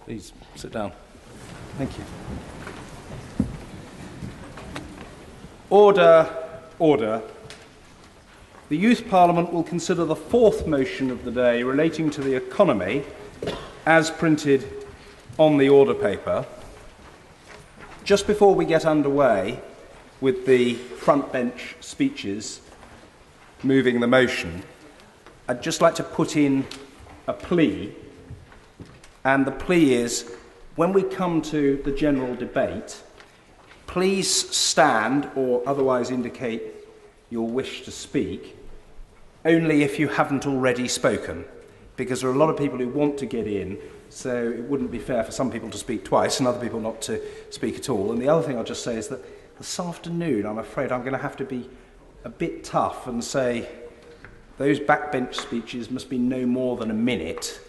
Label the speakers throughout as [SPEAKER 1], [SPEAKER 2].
[SPEAKER 1] Please sit down. Thank you. Order, order. The Youth Parliament will consider the fourth motion of the day relating to the economy as printed on the order paper. Just before we get underway with the front bench speeches moving the motion, I'd just like to put in a plea, and the plea is, when we come to the general debate, please stand or otherwise indicate your wish to speak, only if you haven't already spoken, because there are a lot of people who want to get in, so it wouldn't be fair for some people to speak twice and other people not to speak at all. And the other thing I'll just say is that this afternoon, I'm afraid I'm going to have to be a bit tough and say those backbench speeches must be no more than a minute,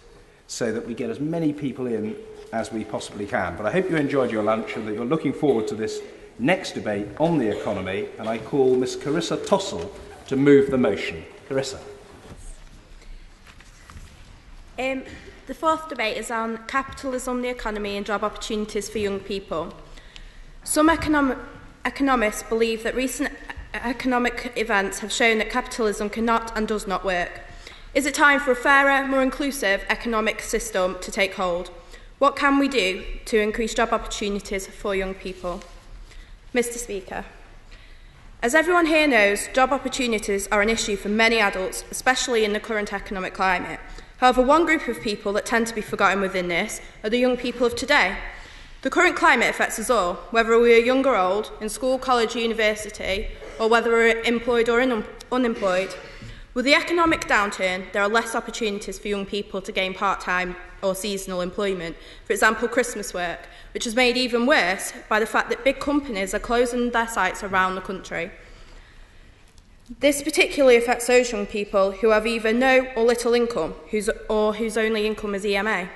[SPEAKER 1] so that we get as many people in as we possibly can. But I hope you enjoyed your lunch and that you're looking forward to this next debate on the economy, and I call Miss Carissa Tossell to move the motion. Carissa.
[SPEAKER 2] The fourth debate is on capitalism, the economy and job opportunities for young people. Some economists believe that recent economic events have shown that capitalism cannot and does not work. Is it time for a fairer, more inclusive economic system to take hold? What can we do to increase job opportunities for young people? Mr. Speaker, as everyone here knows, job opportunities are an issue for many adults, especially in the current economic climate. However, one group of people that tend to be forgotten within this are the young people of today. The current climate affects us all, whether we are young or old, in school, college, university, or whether we're employed or unemployed. With the economic downturn, there are less opportunities for young people to gain part-time or seasonal employment, for example, Christmas work, which is made even worse by the fact that big companies are closing their sites around the country. This particularly affects those young people who have either no or little income, whose only income is EMA.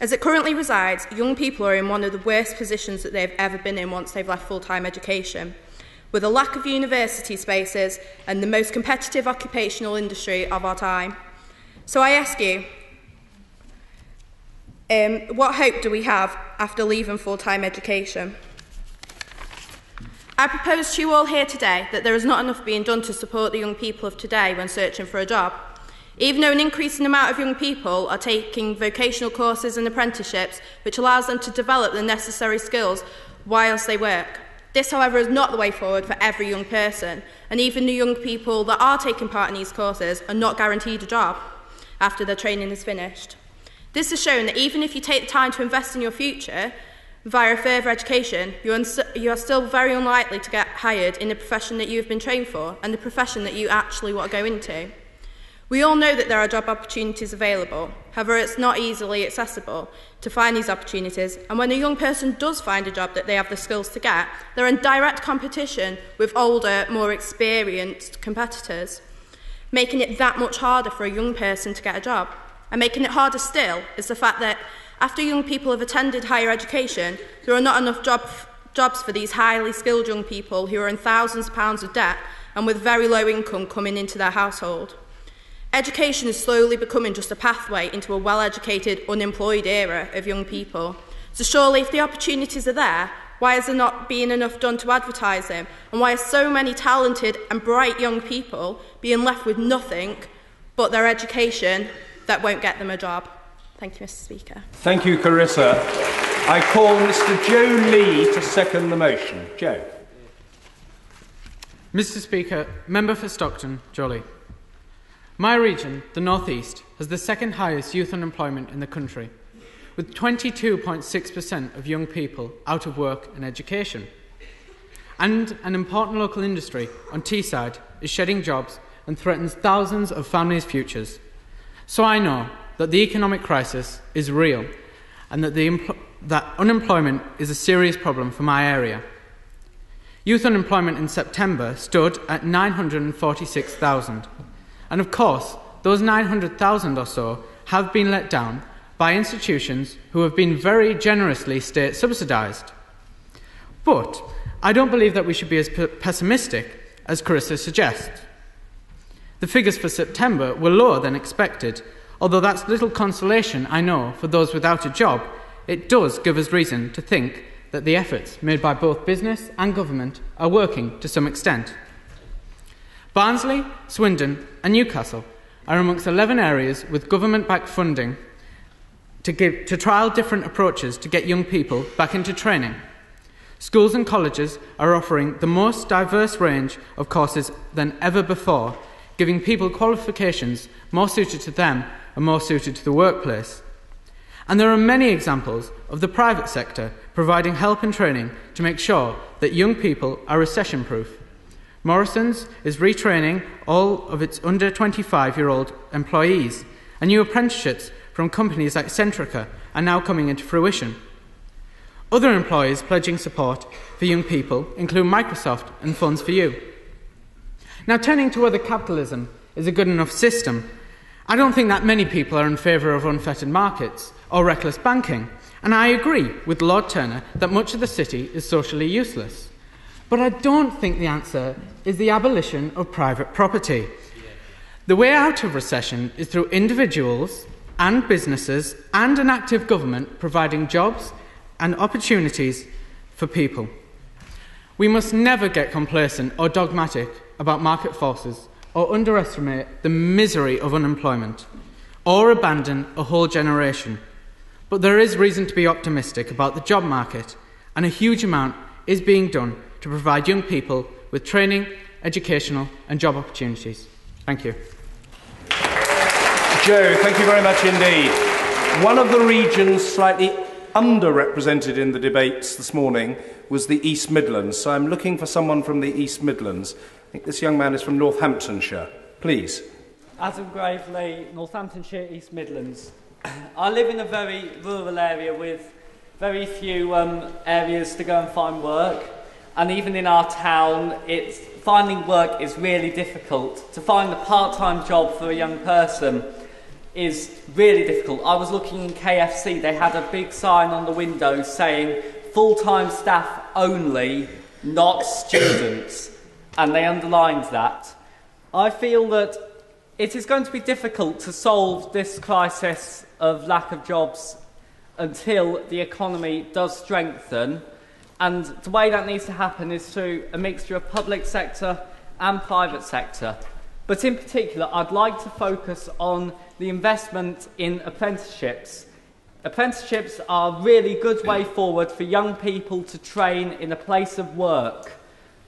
[SPEAKER 2] As it currently resides, young people are in one of the worst positions that they've ever been in once they've left full-time education, with a lack of university spaces and the most competitive occupational industry of our time. So I ask you, what hope do we have after leaving full-time education? I propose to you all here today that there is not enough being done to support the young people of today when searching for a job. Even though an increasing amount of young people are taking vocational courses and apprenticeships, which allows them to develop the necessary skills whilst they work. This, however, is not the way forward for every young person, and even the young people that are taking part in these courses are not guaranteed a job after their training is finished. This has shown that even if you take the time to invest in your future via further education, you are still very unlikely to get hired in the profession that you have been trained for and the profession that you actually want to go into. We all know that there are job opportunities available. However, it's not easily accessible to find these opportunities, and when a young person does find a job that they have the skills to get, they're in direct competition with older, more experienced competitors, making it that much harder for a young person to get a job. And making it harder still is the fact that after young people have attended higher education, there are not enough jobs for these highly skilled young people who are in thousands of pounds of debt and with very low income coming into their household. Education is slowly becoming just a pathway into a well-educated, unemployed era of young people. So surely if the opportunities are there, why is there not being enough done to advertise them? And why are so many talented and bright young people being left with nothing but their education that won't get them a job? Thank you, Mr. Speaker.
[SPEAKER 1] Thank you, Carissa. I call Mr. Joe Lee to second the motion. Joe.
[SPEAKER 3] Mr. Speaker, Member for Stockton, Joe Lee. My region, the North East, has the second highest youth unemployment in the country, with 22.6% of young people out of work and education. And an important local industry on Teesside is shedding jobs and threatens thousands of families' futures. So I know that the economic crisis is real and that unemployment is a serious problem for my area. Youth unemployment in September stood at 946,000. And of course, those 900,000 or so have been let down by institutions who have been very generously state subsidised. But I don't believe that we should be as pessimistic as Carissa suggests. The figures for September were lower than expected, although that's little consolation, I know, for those without a job, it does give us reason to think that the efforts made by both business and government are working to some extent. Barnsley, Swindon and Newcastle are amongst 11 areas with government-backed funding to trial different approaches to get young people back into training. Schools and colleges are offering the most diverse range of courses than ever before, giving people qualifications more suited to them and more suited to the workplace. And there are many examples of the private sector providing help and training to make sure that young people are recession-proof. Morrison's is retraining all of its under 25-year-old employees, and new apprenticeships from companies like Centrica are now coming into fruition. Other employers pledging support for young people include Microsoft and Funds for You. Now, turning to whether capitalism is a good enough system, I don't think that many people are in favour of unfettered markets or reckless banking, and I agree with Lord Turner that much of the city is socially useless. But I don't think the answer is the abolition of private property. The way out of recession is through individuals and businesses and an active government providing jobs and opportunities for people. We must never get complacent or dogmatic about market forces or underestimate the misery of unemployment or abandon a whole generation. But there is reason to be optimistic about the job market, and a huge amount is being done to provide young people with training, educational and job opportunities. Thank you.
[SPEAKER 1] Joe, thank you very much indeed. One of the regions slightly underrepresented in the debates this morning was the East Midlands, so I'm looking for someone from the East Midlands. I think this young man is from Northamptonshire. Please.
[SPEAKER 4] Adam Gravely, Northamptonshire, East Midlands. I live in a very rural area with very few areas to go and find work, and even in our town, finding work is really difficult. To find a part-time job for a young person is really difficult. I was looking in KFC, they had a big sign on the window saying full-time staff only, not students, and they underlined that. I feel that it is going to be difficult to solve this crisis of lack of jobs until the economy does strengthen, and the way that needs to happen is through a mixture of public sector and private sector. But in particular, I'd like to focus on the investment in apprenticeships. Apprenticeships are a really good way forward for young people to train in a place of work.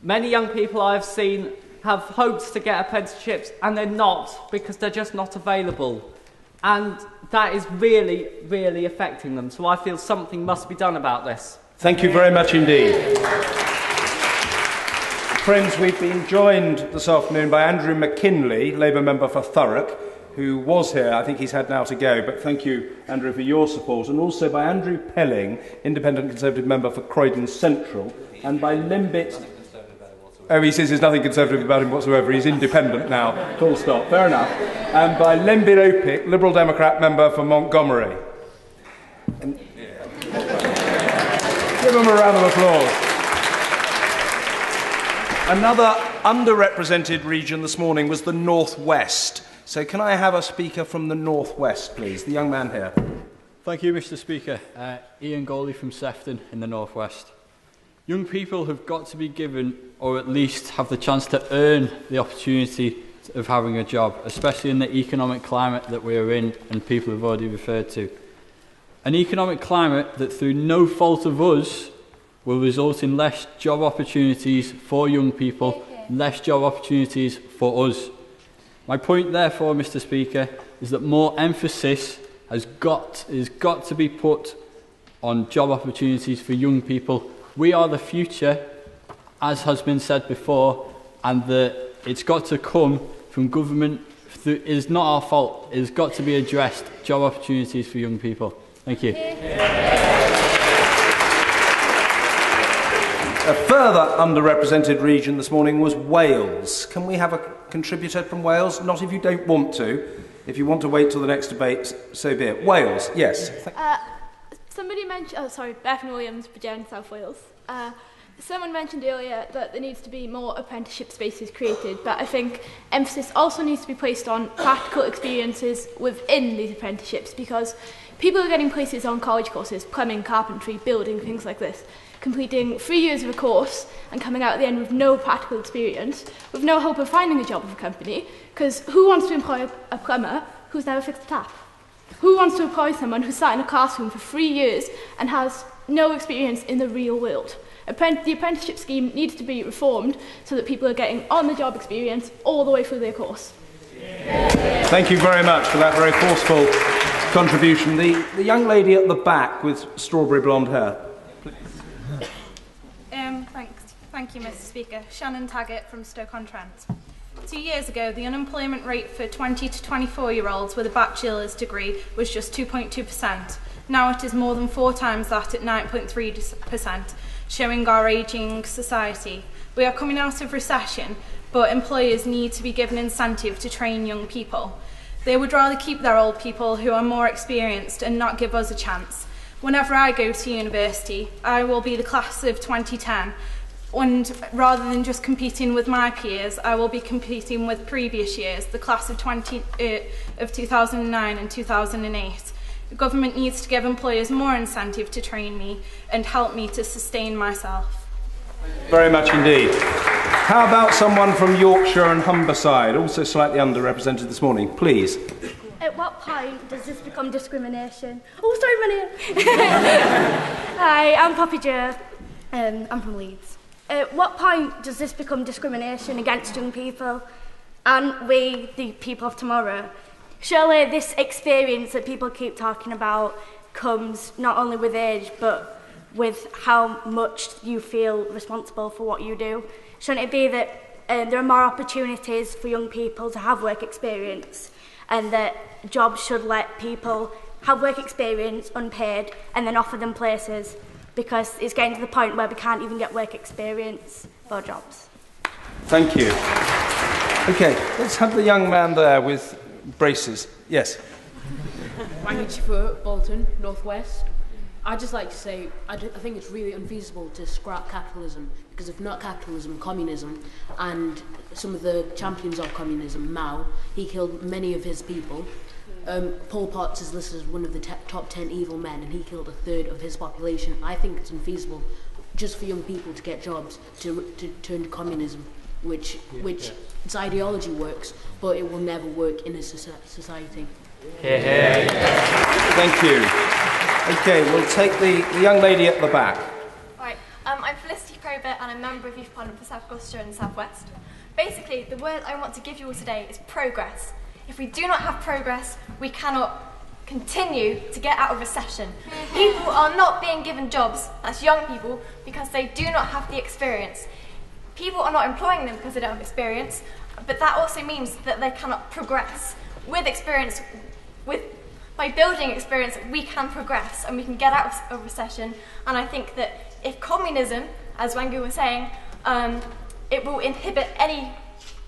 [SPEAKER 4] Many young people I have seen have hopes to get apprenticeships and they're not, because they're just not available. And that is really, really affecting them. So I feel something must be done about this.
[SPEAKER 1] Thank you very much indeed. Friends, we've been joined this afternoon by Andrew McKinley, Labour member for Thurrock, who was here. I think he's had now to go, but thank you, Andrew, for your support. And also by Andrew Pelling, Independent Conservative member for Croydon Central, and by Limbit... Oh, he says there's nothing Conservative about him whatsoever. He's independent now. Full stop. Fair enough. And by Limbit Opic, Liberal Democrat member for Montgomery. And... Give him a round of applause. Another underrepresented region this morning was the North West. So can I have a speaker from the North West, please? The young man here.
[SPEAKER 5] Thank you, Mr. Speaker. Ian Goley from Sefton in the North West. Young people have got to be given, or at least have the chance to earn the opportunity of having a job, especially in the economic climate that we are in and people have already referred to. An economic climate that, through no fault of us, will result in less job opportunities for young people, less job opportunities for us. My point, therefore, Mr. Speaker, is that more emphasis has got to be put on job opportunities for young people. We are the future, as has been said before, and it's got to come from government. It is not our fault. It has got to be addressed. Job opportunities for young people. Thank you.
[SPEAKER 1] A further underrepresented region this morning was Wales. Can we have a contributor from Wales? Not if you don't want to. If you want to wait till the next debate, so be it. Wales, yes.
[SPEAKER 6] Somebody mentioned... Oh, sorry, Bethany Williams, Bridgend, South Wales. Someone mentioned earlier that there needs to be more apprenticeship spaces created, but I think emphasis also needs to be placed on practical experiences within these apprenticeships, because people are getting places on college courses, plumbing, carpentry, building, things like this, completing 3 years of a course and coming out at the end with no practical experience, with no hope of finding a job with a company, because who wants to employ a plumber who's never fixed a tap? Who wants to employ someone who's sat in a classroom for 3 years and has no experience in the real world? The apprenticeship scheme needs to be reformed so that people are getting on-the-job experience all the way through their course.
[SPEAKER 1] Thank you very much for that very forceful contribution. The young lady at the back with strawberry blonde hair.
[SPEAKER 7] Thank you, Mr. Speaker. Shannon Taggart from Stoke-on-Trent. 2 years ago, the unemployment rate for 20 to 24-year-olds with a bachelor's degree was just 2.2%. Now it is more than 4 times that at 9.3%, showing our ageing society. We are coming out of recession, but employers need to be given incentive to train young people. They would rather keep their old people who are more experienced and not give us a chance. Whenever I go to university, I will be the class of 2010, and rather than just competing with my peers, I will be competing with previous years, the class of 2009 and 2008. The government needs to give employers more incentive to train me and help me to sustain myself.
[SPEAKER 1] Very much indeed. How about someone from Yorkshire and Humberside, also slightly underrepresented this morning, please?
[SPEAKER 8] At what point does this become discrimination? Oh, sorry, my name. Hi, I'm Poppy Joe. I'm from Leeds. At what point does this become discrimination against young people and we, the people of tomorrow? Surely this experience that people keep talking about comes not only with age but with how much you feel responsible for what you do. Shouldn't it be that there are more opportunities for young people to have work experience, and that jobs should let people have work experience unpaid and then offer them places, because it's getting to the point where we can't even get work experience for jobs.
[SPEAKER 1] Thank you. Okay, let's have the young man there with braces. Yes.
[SPEAKER 9] Wang Chifu, Bolton, Northwest. I'd just like to say, I think it's really unfeasible to scrap capitalism, because if not capitalism, communism, and some of the champions of communism, Mao, he killed many of his people. Pol Pot is listed as one of the top 10 evil men, and he killed 1/3 of his population. I think it's unfeasible just for young people to get jobs to turn to communism, which its ideology works, but it will never work in a society.
[SPEAKER 1] Thank you. Okay, we'll take the young lady at the back.
[SPEAKER 10] Right, I'm Felicity Probert and I'm a member of Youth Parliament for South Gloucestershire and South West. Basically, the word I want to give you all today is progress. If we do not have progress, we cannot continue to get out of recession. People are not being given jobs, that's young people, because they do not have the experience. People are not employing them because they don't have experience, but that also means that they cannot progress. With experience, by building experience, we can progress and we can get out of recession. And I think that if communism, as Wangu was saying, it will inhibit any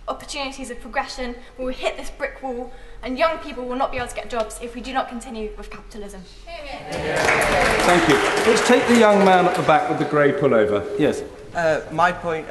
[SPEAKER 10] opportunities of progression. We will hit this brick wall, and young people will not be able to get jobs if we do not continue with capitalism.
[SPEAKER 1] Thank you. Let's take the young man at the back with the grey pullover. Yes.
[SPEAKER 11] My point,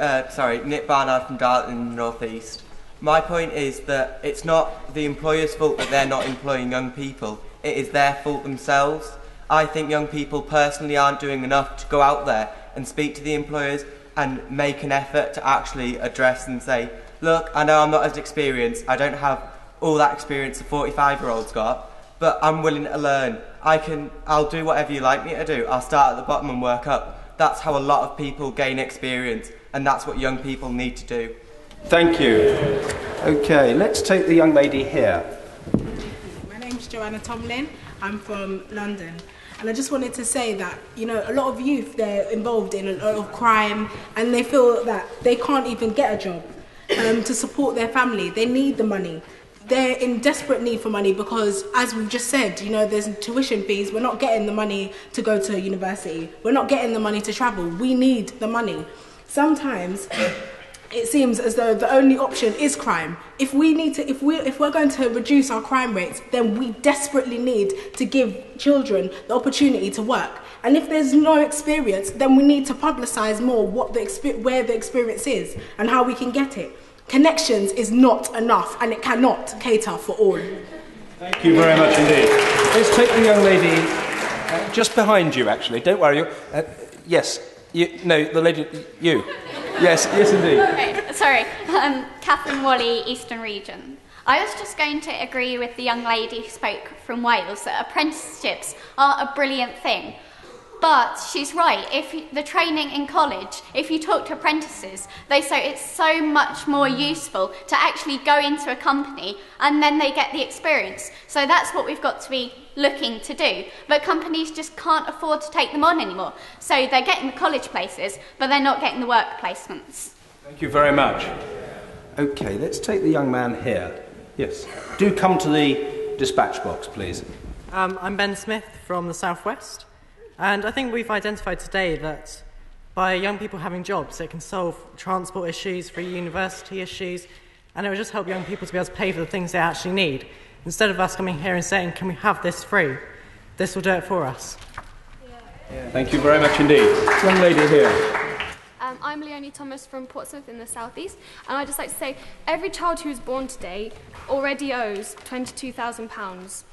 [SPEAKER 11] Nick Barnard from Darlington in the North East. My point is that it's not the employer's fault that they're not employing young people. It is their fault themselves. I think young people personally aren't doing enough to go out there and speak to the employers and make an effort to actually address and say, look, I know I'm not as experienced, I don't have all that experience the 45-year-old's got, but I'm willing to learn. I'll do whatever you like me to do. I'll start at the bottom and work up. That's how a lot of people gain experience, and that's what young people need to do.
[SPEAKER 1] Thank you. Okay, let's take the young lady here.
[SPEAKER 12] My name's Joanna Tomlin. I'm from London. And I just wanted to say that, a lot of youth, they're involved in a lot of crime, and they feel that they can't even get a job to support their family. They need the money. They're in desperate need for money because, as we've just said, there's tuition fees. We're not getting the money to go to university. We're not getting the money to travel. We need the money. Sometimes it seems as though the only option is crime. If we're going to reduce our crime rates, then we desperately need to give children the opportunity to work. And if there's no experience, then we need to publicise more where the experience is and how we can get it. Connections is not enough, and it cannot cater for all.
[SPEAKER 1] Thank you very much indeed. Let's take the young lady just behind you, actually. Don't worry. Yes. The lady. You. Yes, indeed.
[SPEAKER 13] Okay, sorry. Catherine Wally, Eastern Region. I was just going to agree with the young lady who spoke from Wales that apprenticeships are a brilliant thing. But she's right. If the training in college, if you talk to apprentices, they say it's so much more useful to actually go into a company and then they get the experience. So that's what we've got to be looking to do. But companies just can't afford to take them on anymore. So they're getting the college places, but they're not getting the work placements.
[SPEAKER 1] Thank you very much. Okay, let's take the young man here. Yes. Do come to the dispatch box, please.
[SPEAKER 14] I'm Ben Smith from the Southwest. And I think we've identified today that by young people having jobs, it can solve transport issues, free university issues, and it will just help young people to be able to pay for the things they actually need. Instead of us coming here and saying, can we have this free? This will do it for us.
[SPEAKER 1] Yeah. Thank you very much indeed. Young lady here.
[SPEAKER 15] I'm Leonie Thomas from Portsmouth in the southeast, and I'd just like to say every child who is born today already owes £22,000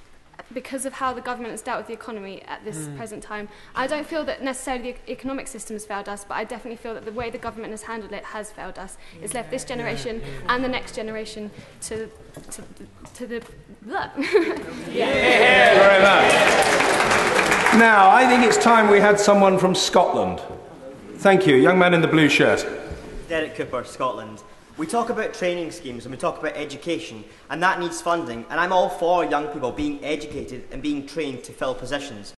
[SPEAKER 15] because of how the government has dealt with the economy at this present time. I don't feel that necessarily the economic system has failed us, but I definitely feel that the way the government has handled it has failed us. It's left this generation and the next generation to the...
[SPEAKER 1] Yeah. Very much. Now, I think it's time we had someone from Scotland. Thank you. Young man in the blue shirt.
[SPEAKER 16] Derek Cooper, Scotland. We talk about training schemes and we talk about education, and that needs funding, and I'm all for young people being educated and being trained to fill positions.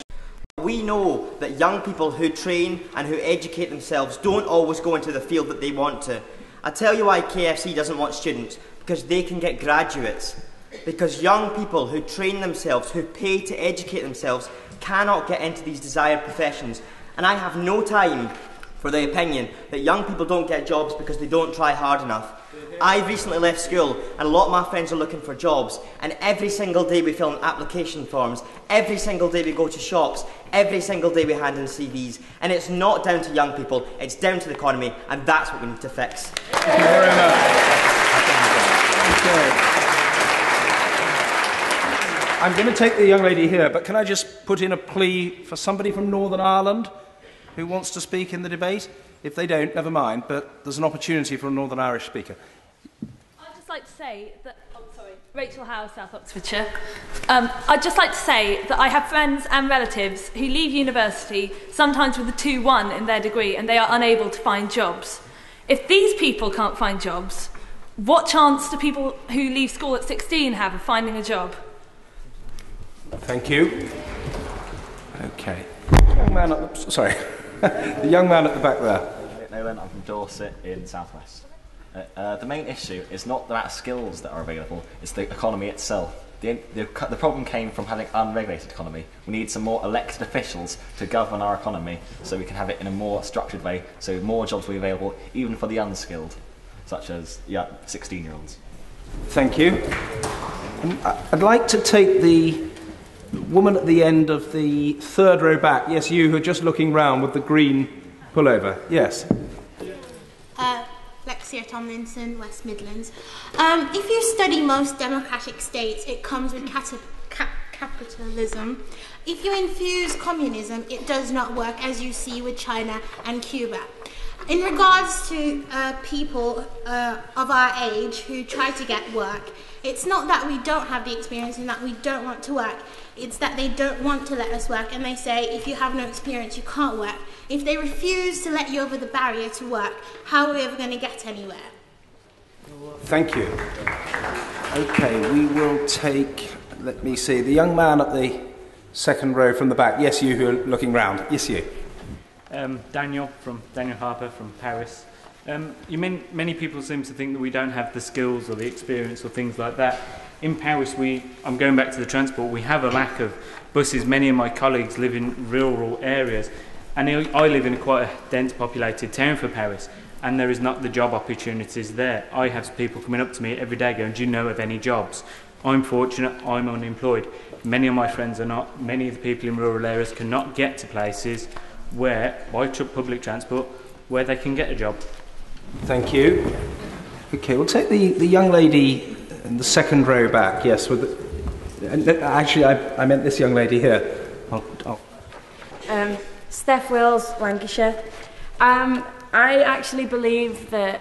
[SPEAKER 16] We know that young people who train and who educate themselves don't always go into the field that they want to. I tell you why KFC doesn't want students, because they can get graduates. Because young people who train themselves, who pay to educate themselves, cannot get into these desired professions. And I have no time for the opinion that young people don't get jobs because they don't try hard enough. I've recently left school and a lot of my friends are looking for jobs, and every single day we fill in application forms, every single day we go to shops, every single day we hand in CVs, and it's not down to young people, it's down to the economy, and that's what we need to fix.
[SPEAKER 1] Thank you very much. Okay. I'm going to take the young lady here, but can I just put in a plea for somebody from Northern Ireland who wants to speak in the debate? If they don't, never mind, but there's an opportunity for a Northern Irish speaker.
[SPEAKER 17] I'd just like to say that... Rachel Howe, South Oxfordshire. I'd just like to say that I have friends and relatives who leave university, sometimes with a 2-1 in their degree, and they are unable to find jobs. If these people can't find jobs, what chance do people who leave school at 16 have of finding a job?
[SPEAKER 1] Thank you. Okay. Young man at the... Sorry. The young man at the back there.
[SPEAKER 18] Nolan, I'm from Dorset in South West. The main issue is not the amount of skills that are available, it's the economy itself. The problem came from having an unregulated economy. We need some more elected officials to govern our economy so we can have it in a more structured way, so more jobs will be available even for the unskilled, such as 16-year-olds.
[SPEAKER 1] Thank you. I'd like to take the woman at the end of the third row back. Yes, you who are just looking round with the green pullover. Yes.
[SPEAKER 19] Lexia Tomlinson, West Midlands. If you study most democratic states, it comes with capitalism. If you infuse communism, it does not work, as you see with China and Cuba. In regards to people of our age who try to get work, it's not that we don't have the experience and that we don't want to work. It's that they don't want to let us work, and they say, if you have no experience, you can't work. If they refuse to let you over the barrier to work, how are we ever going to get anywhere?
[SPEAKER 1] Thank you. Okay, we will take, let me see, the young man at the second row from the back. Yes, you who are looking round. Yes, you.
[SPEAKER 20] Daniel Harper from Paris. Many people seem to think that we don't have the skills or the experience or things like that. In Paris, I'm going back to the transport, we have a lack of buses. Many of my colleagues live in rural areas, and I live in quite a dense populated town for Paris, and there is not the job opportunities there. I have people coming up to me every day going, do you know of any jobs? I'm fortunate, I'm unemployed. Many of my friends are not. Many of the people in rural areas cannot get to places where, by public transport, where they can get a job.
[SPEAKER 1] Thank you. Okay, we'll take the young lady in the second row back. Yes, actually, I meant this young lady here.
[SPEAKER 21] Steph Wills, Lancashire. I actually believe that,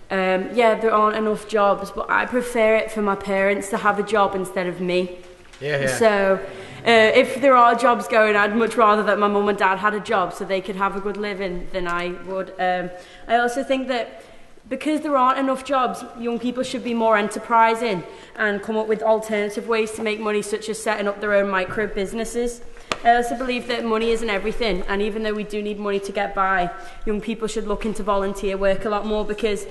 [SPEAKER 21] there aren't enough jobs, but I prefer it for my parents to have a job instead of me.
[SPEAKER 3] Yeah.
[SPEAKER 21] So, if there are jobs going, I'd much rather that my mum and dad had a job so they could have a good living than I would. I also think that because there aren't enough jobs, young people should be more enterprising and come up with alternative ways to make money, such as setting up their own micro businesses. I also believe that money isn't everything, and even though we do need money to get by, young people should look into volunteer work a lot more, because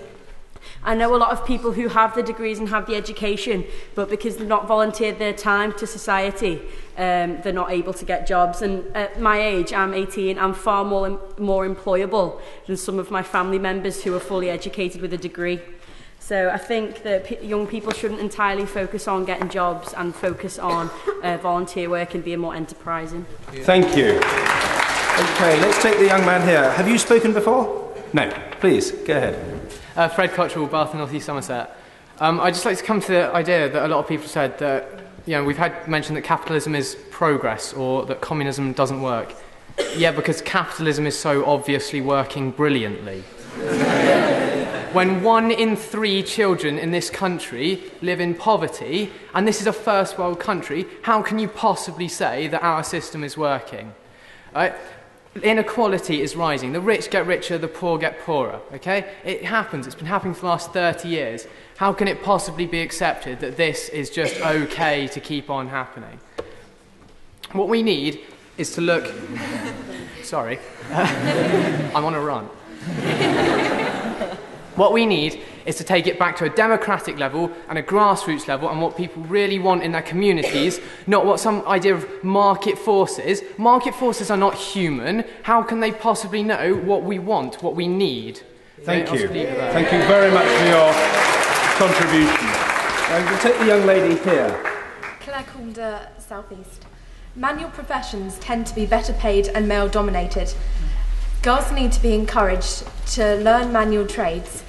[SPEAKER 21] I know a lot of people who have the degrees and have the education, but because they've not volunteered their time to society, they're not able to get jobs. And at my age, I'm 18, I'm far more employable than some of my family members who are fully educated with a degree. So I think that young people shouldn't entirely focus on getting jobs and focus on volunteer work and being more enterprising.
[SPEAKER 1] Thank you. Okay, let's take the young man here. Have you spoken before? No. Please, go ahead.
[SPEAKER 22] Fred Cottrell, Bath, North East Somerset. I'd just like to come to the idea that a lot of people said that, we've had mentioned that capitalism is progress or that communism doesn't work. Yeah, because capitalism is so obviously working brilliantly. When 1 in 3 children in this country live in poverty, and this is a first world country, how can you possibly say that our system is working? Inequality is rising. The rich get richer, the poor get poorer, okay? It happens. It's been happening for the last 30 years. How can it possibly be accepted that this is just okay to keep on happening? What we need is to look... Sorry. I'm on a run. What we need is to take it back to a democratic level and a grassroots level and what people really want in their communities, not what some idea of market forces. Market forces are not human. How can they possibly know what we want, what we need?
[SPEAKER 1] Thank you. Thank you very much for your contribution. We'll take the young lady here.
[SPEAKER 23] Claire Calder, South East. Manual professions tend to be better paid and male dominated. Girls need to be encouraged to learn manual trades,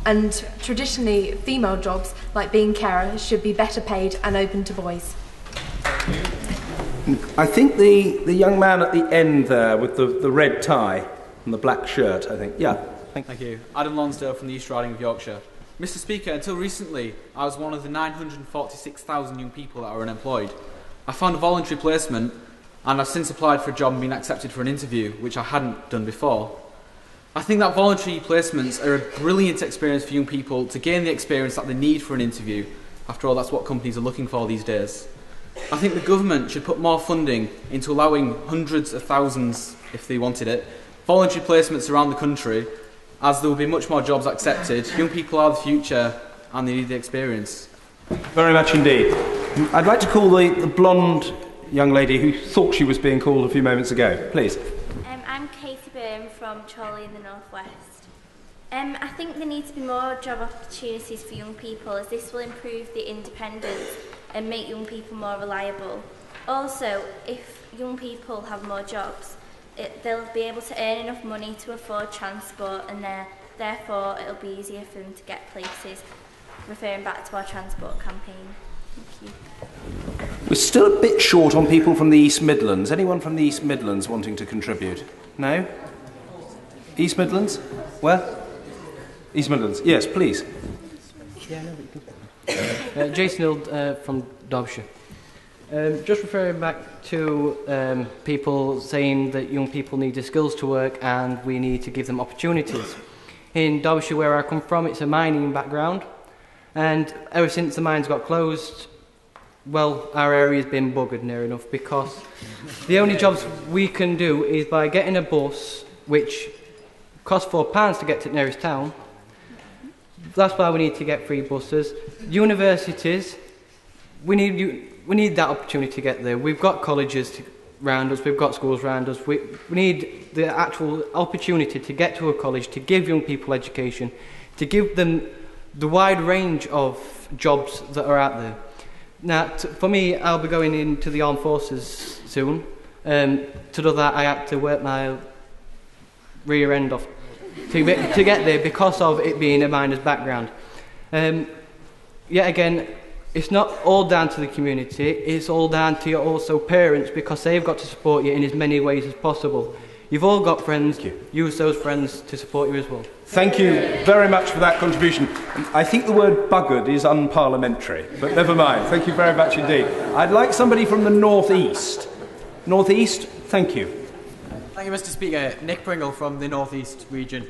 [SPEAKER 23] and traditionally female jobs like being carer should be better paid and open to boys.
[SPEAKER 1] I think the young man at the end there with the red tie and the black shirt, I think. Yeah.
[SPEAKER 24] Thank you. Adam Lonsdale from the East Riding of Yorkshire. Mr. Speaker, until recently, I was one of the 946,000 young people that are unemployed. I found a voluntary placement, and I've since applied for a job and been accepted for an interview, which I hadn't done before. I think that voluntary placements are a brilliant experience for young people to gain the experience that they need for an interview. After all, that's what companies are looking for these days. I think the government should put more funding into allowing hundreds of thousands, if they wanted it, voluntary placements around the country, as there will be much more jobs accepted. Young people are the future and they need the experience.
[SPEAKER 1] Very much indeed. I'd like to call the blonde young lady who thought she was being called a few moments ago. Please.
[SPEAKER 25] I'm Katie Byrne from Chorley in the northwest. I think there needs to be more job opportunities for young people, as this will improve the independence and make young people more reliable. Also, if young people have more jobs, they'll be able to earn enough money to afford transport, and therefore it'll be easier for them to get places, referring back to our transport campaign. Thank you.
[SPEAKER 1] We're still a bit short on people from the East Midlands. Anyone from the East Midlands wanting to contribute? No? East Midlands? Where? East Midlands. Yes, please.
[SPEAKER 26] Jason Hill from Derbyshire. Just referring back to people saying that young people need the skills to work and we need to give them opportunities. In Derbyshire, where I come from, it's a mining background, and ever since the mines got closed, well, our area's been buggered near enough, because the only jobs we can do is by getting a bus, which costs £4 to get to the nearest town. That's why we need to get free buses. Universities, we need that opportunity to get there. We've got colleges round us, we've got schools round us. We need the actual opportunity to get to a college, to give young people education, to give them the wide range of jobs that are out there. Now, for me, I'll be going into the armed forces soon. To do that, I had to work my rear end off to get there because of it being a miner's background. Yet again, it's not all down to the community, it's all down to your also parents, because they've got to support you in as many ways as possible. You've all got friends, use those friends to support you as well.
[SPEAKER 1] Thank you very much for that contribution. I think the word buggered is unparliamentary, but never mind. Thank you very much indeed. I'd like somebody from the North East. North East, thank you.
[SPEAKER 2] Thank you, Mr. Speaker. Nick Pringle from the North East region.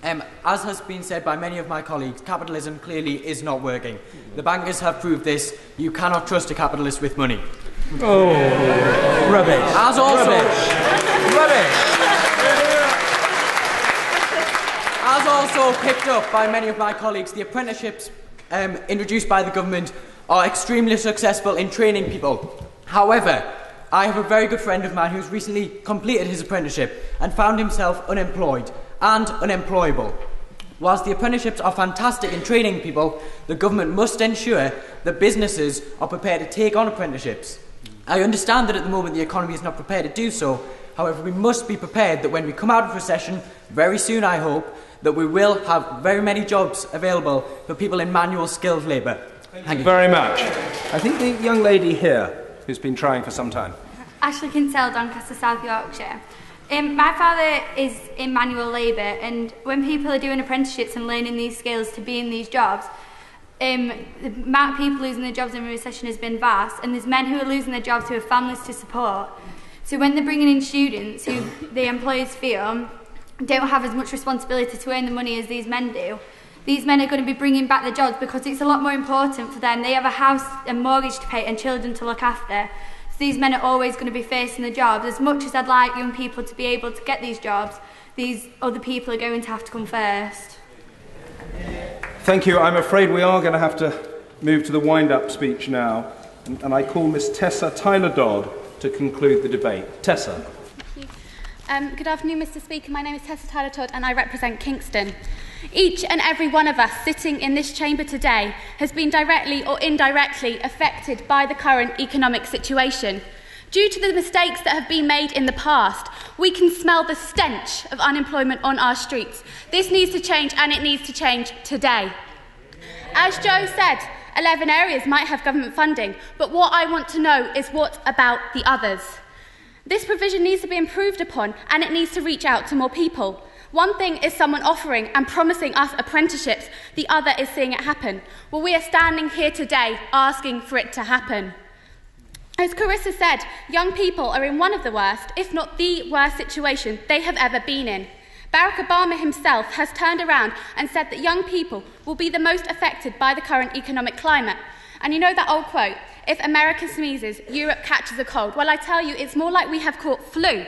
[SPEAKER 2] As has been said by many of my colleagues, capitalism clearly is not working. The bankers have proved this. You cannot trust a capitalist with money.
[SPEAKER 1] Oh, rubbish.
[SPEAKER 2] As also, As also picked up by many of my colleagues, the apprenticeships introduced by the government are extremely successful in training people. However, I have a very good friend of mine who's recently completed his apprenticeship and found himself unemployed and unemployable. Whilst the apprenticeships are fantastic in training people, the government must ensure that businesses are prepared to take on apprenticeships. I understand that at the moment the economy is not prepared to do so. However, we must be prepared that when we come out of recession, very soon I hope, that we will have very many jobs available for people in manual skilled labour.
[SPEAKER 1] Thank you very much. I think the young lady here who's been trying for some time.
[SPEAKER 4] Ashley Kinsell, Doncaster, South Yorkshire. My father is in manual labour, and when people are doing apprenticeships and learning these skills to be in these jobs, the amount of people losing their jobs in recession has been vast, and there's men who are losing their jobs who have families to support. So when they're bringing in students who the employers feel don't have as much responsibility to earn the money as these men do, these men are going to be bringing back their jobs because it's a lot more important for them. They have a house and mortgage to pay and children to look after. So these men are always going to be facing the jobs. As much as I'd like young people to be able to get these jobs, these other people are going to have to come first.
[SPEAKER 1] Thank you. I'm afraid we are going to have to move to the wind-up speech now. And I call Miss Tessa Tyler-Dodd to conclude the debate. Tessa.
[SPEAKER 5] Good afternoon, Mr. Speaker. My name is Tessa Tyler-Todd and I represent Kingston. Each and every one of us sitting in this chamber today has been directly or indirectly affected by the current economic situation. Due to the mistakes that have been made in the past, we can smell the stench of unemployment on our streets. This needs to change, and it needs to change today. As Joe said, 11 areas might have government funding, but what I want to know is what about the others? This provision needs to be improved upon, and it needs to reach out to more people. One thing is someone offering and promising us apprenticeships, the other is seeing it happen. Well, we are standing here today asking for it to happen. As Carissa said, young people are in one of the worst, if not the worst situation they have ever been in. Barack Obama himself has turned around and said that young people will be the most affected by the current economic climate. And you know that old quote, if America sneezes, Europe catches a cold. Well, I tell you, it's more like we have caught flu.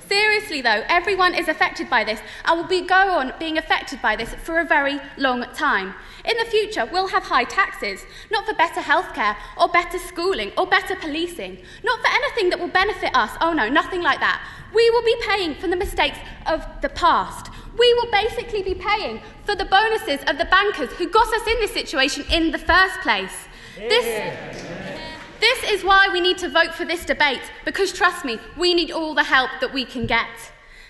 [SPEAKER 5] Seriously though, everyone is affected by this and will go on being affected by this for a very long time. In the future, we'll have high taxes, not for better healthcare or better schooling or better policing, not for anything that will benefit us. Oh no, nothing like that. We will be paying for the mistakes of the past. We will basically be paying for the bonuses of the bankers who got us in this situation in the first place. This is why we need to vote for this debate, because trust me, we need all the help that we can get.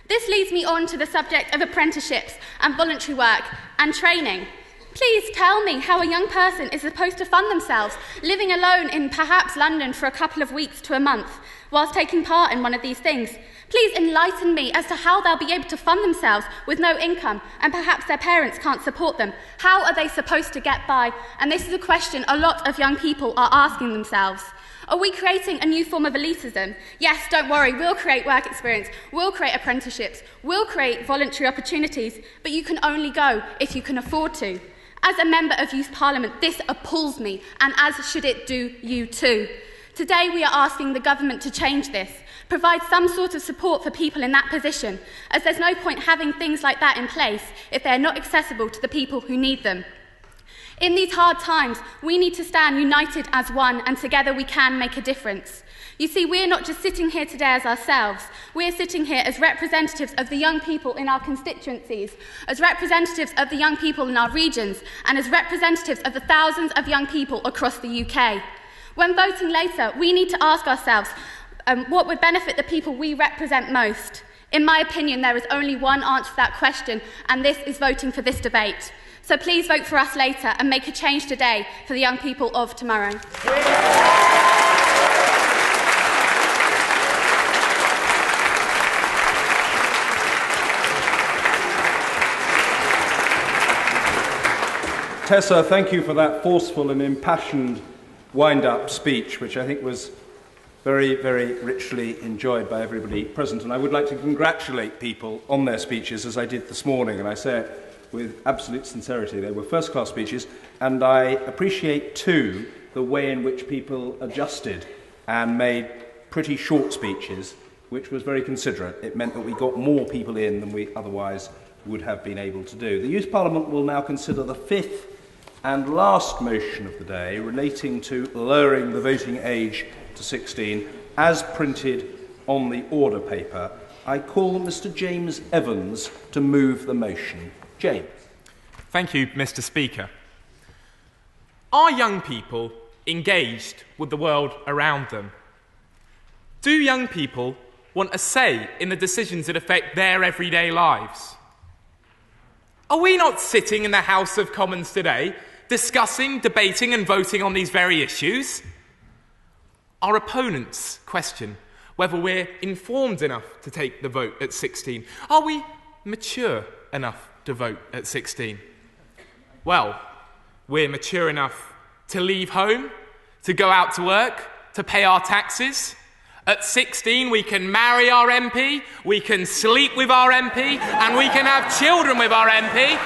[SPEAKER 5] This leads me on to the subject of apprenticeships and voluntary work and training. Please tell me how a young person is supposed to fund themselves living alone in perhaps London for a couple of weeks to a month whilst taking part in one of these things. Please enlighten me as to how they'll be able to fund themselves with no income and perhaps their parents can't support them. How are they supposed to get by? And this is a question a lot of young people are asking themselves. Are we creating a new form of elitism? Yes, don't worry, we'll create work experience, we'll create apprenticeships, we'll create voluntary opportunities, but you can only go if you can afford to. As a member of Youth Parliament, this appalls me, and as should it do you too. Today we are asking the government to change this, provide some sort of support for people in that position, as there's no point having things like that in place if they're not accessible to the people who need them. In these hard times, we need to stand united as one, and together we can make a difference. You see, we're not just sitting here today as ourselves. We're sitting here as representatives of the young people in our constituencies, as representatives of the young people in our regions, and as representatives of the thousands of young people across the UK. When voting later, we need to ask ourselves what would benefit the people we represent most. In my opinion, there is only one answer to that question, and this is voting for this debate. So please vote for us later and make a change today for the young people of tomorrow.
[SPEAKER 1] Tessa, thank you for that forceful and impassioned wind-up speech, which I think was very, very richly enjoyed by everybody present. And I would like to congratulate people on their speeches, as I did this morning, and I say it with absolute sincerity. They were first-class speeches, and I appreciate, too, the way in which people adjusted and made pretty short speeches, which was very considerate. It meant that we got more people in than we otherwise would have been able to do. The Youth Parliament will now consider the fifth and last motion of the day relating to lowering the voting age to 16, as printed on the order paper. I call Mr. James Evans to move the motion. James.
[SPEAKER 6] Thank you, Mr. Speaker. Are young people engaged with the world around them? Do young people want a say in the decisions that affect their everyday lives? Are we not sitting in the House of Commons today discussing, debating and voting on these very issues? Our opponents question whether we're informed enough to take the vote at 16. Are we mature enough to vote at 16? Well, we're mature enough to leave home, to go out to work, to pay our taxes. At 16, we can marry our MP, we can sleep with our MP, and we can have children with our MP.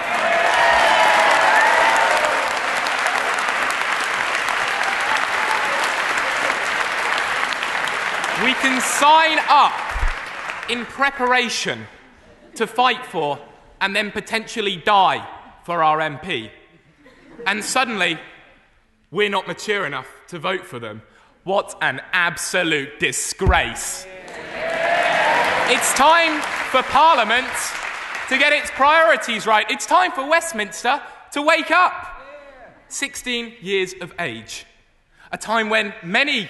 [SPEAKER 6] We can sign up in preparation to fight for and then potentially die for our MP. And suddenly, we're not mature enough to vote for them. What an absolute disgrace. It's time for Parliament to get its priorities right. It's time for Westminster to wake up. 16 years of age. A time when many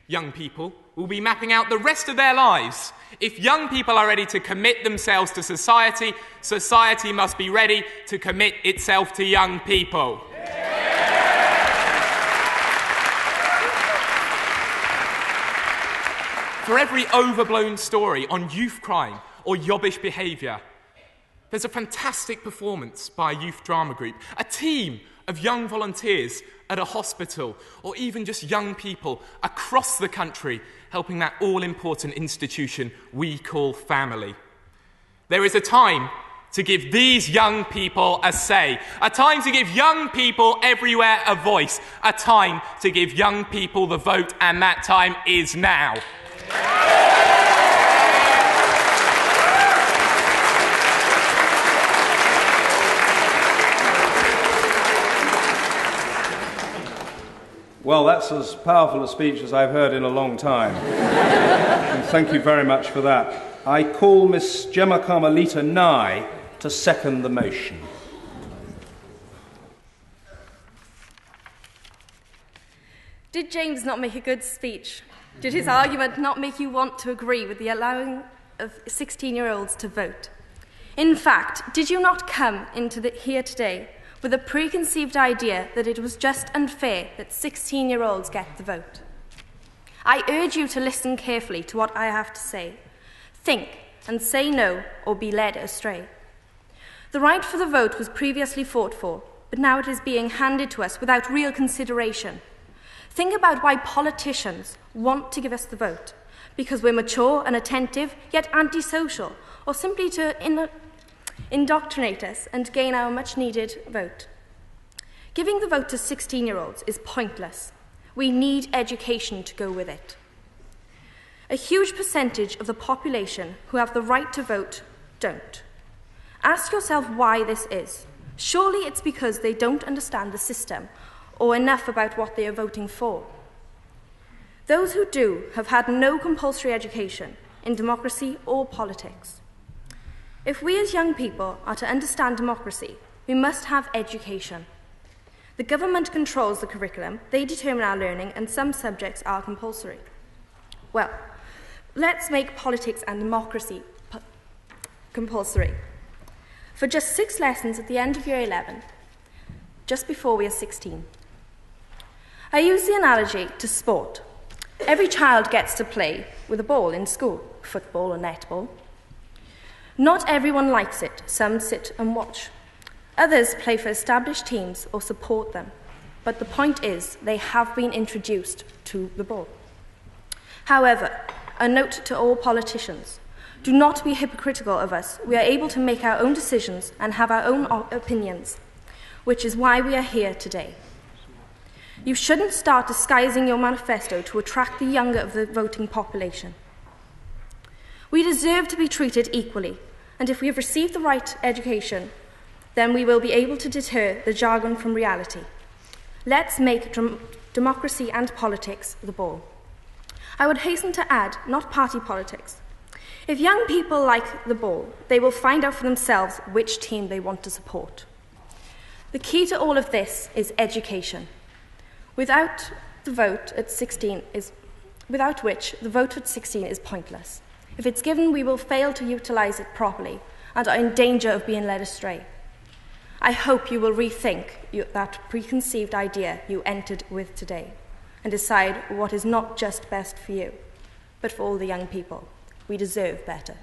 [SPEAKER 6] young people will be mapping out the rest of their lives. If young people are ready to commit themselves to society, society must be ready to commit itself to young people. For every overblown story on youth crime or yobbish behaviour, there's a fantastic performance by a youth drama group, a team of young volunteers at a hospital, or even just young people across the country helping that all-important institution we call family. There is a time to give these young people a say, a time to give young people everywhere a voice, a time to give young people the vote, and that time is now.
[SPEAKER 1] Well, that's as powerful a speech as I've heard in a long time. And thank you very much for that. I call Miss Gemma Carmelita Nye to second the motion.
[SPEAKER 23] Did James not make a good speech? Did his argument not make you want to agree with the allowing of 16-year-olds to vote? In fact, did you not come into here today with a preconceived idea that it was just unfair that 16-year-olds get the vote? I urge you to listen carefully to what I have to say. Think and say no or be led astray. The right for the vote was previously fought for, but now it is being handed to us without real consideration. Think about why politicians want to give us the vote. Because we're mature and attentive, yet antisocial, or simply to indoctrinate us and gain our much-needed vote. Giving the vote to 16-year-olds is pointless. We need education to go with it. A huge percentage of the population who have the right to vote don't. Ask yourself why this is. Surely it's because they don't understand the system or enough about what they are voting for. Those who do have had no compulsory education in democracy or politics. If we as young people are to understand democracy, we must have education. The government controls the curriculum, they determine our learning, and some subjects are compulsory. Well, let's make politics and democracy compulsory. For just 6 lessons at the end of year 11, just before we are 16. I use the analogy to sport. Every child gets to play with a ball in school, football or netball. Not everyone likes it. Some sit and watch. Others play for established teams or support them. But the point is, they have been introduced to the ball. However, a note to all politicians. Do not be hypocritical of us. We are able to make our own decisions and have our own opinions, which is why we are here today. You shouldn't start disguising your manifesto to attract the younger of the voting population. We deserve to be treated equally, and if we have received the right education, then we will be able to deter the jargon from reality. Let's make democracy and politics the ball. I would hasten to add, not party politics. If young people like the ball, they will find out for themselves which team they want to support. The key to all of this is education. Without which the vote at 16 is pointless. If it's given, we will fail to utilise it properly and are in danger of being led astray. I hope you will rethink that preconceived idea you entered with today and decide what is not just best for you, but for all the young people. We deserve better.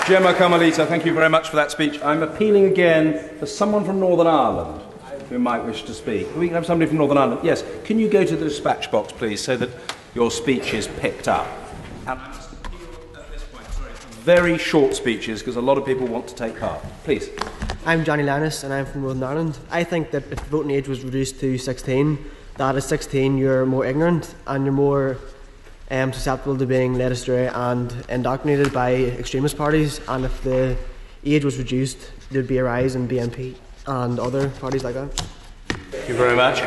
[SPEAKER 1] Gemma Carmelita, thank you very much for that speech. I'm appealing again for someone from Northern Ireland who might wish to speak. We can have somebody from Northern Ireland. Yes, can you go to the dispatch box, please, so that your speech is picked up? And I must appeal at this point, very short speeches, because a lot of people want to take part. Please.
[SPEAKER 7] I'm Johnny Lannis, and I'm from Northern Ireland. I think that if the voting age was reduced to 16, that at 16 you're more ignorant and you're more susceptible to being led astray and indoctrinated by extremist parties, and if the age was reduced there'd be a rise in BNP and other parties like that.
[SPEAKER 1] Thank you very much.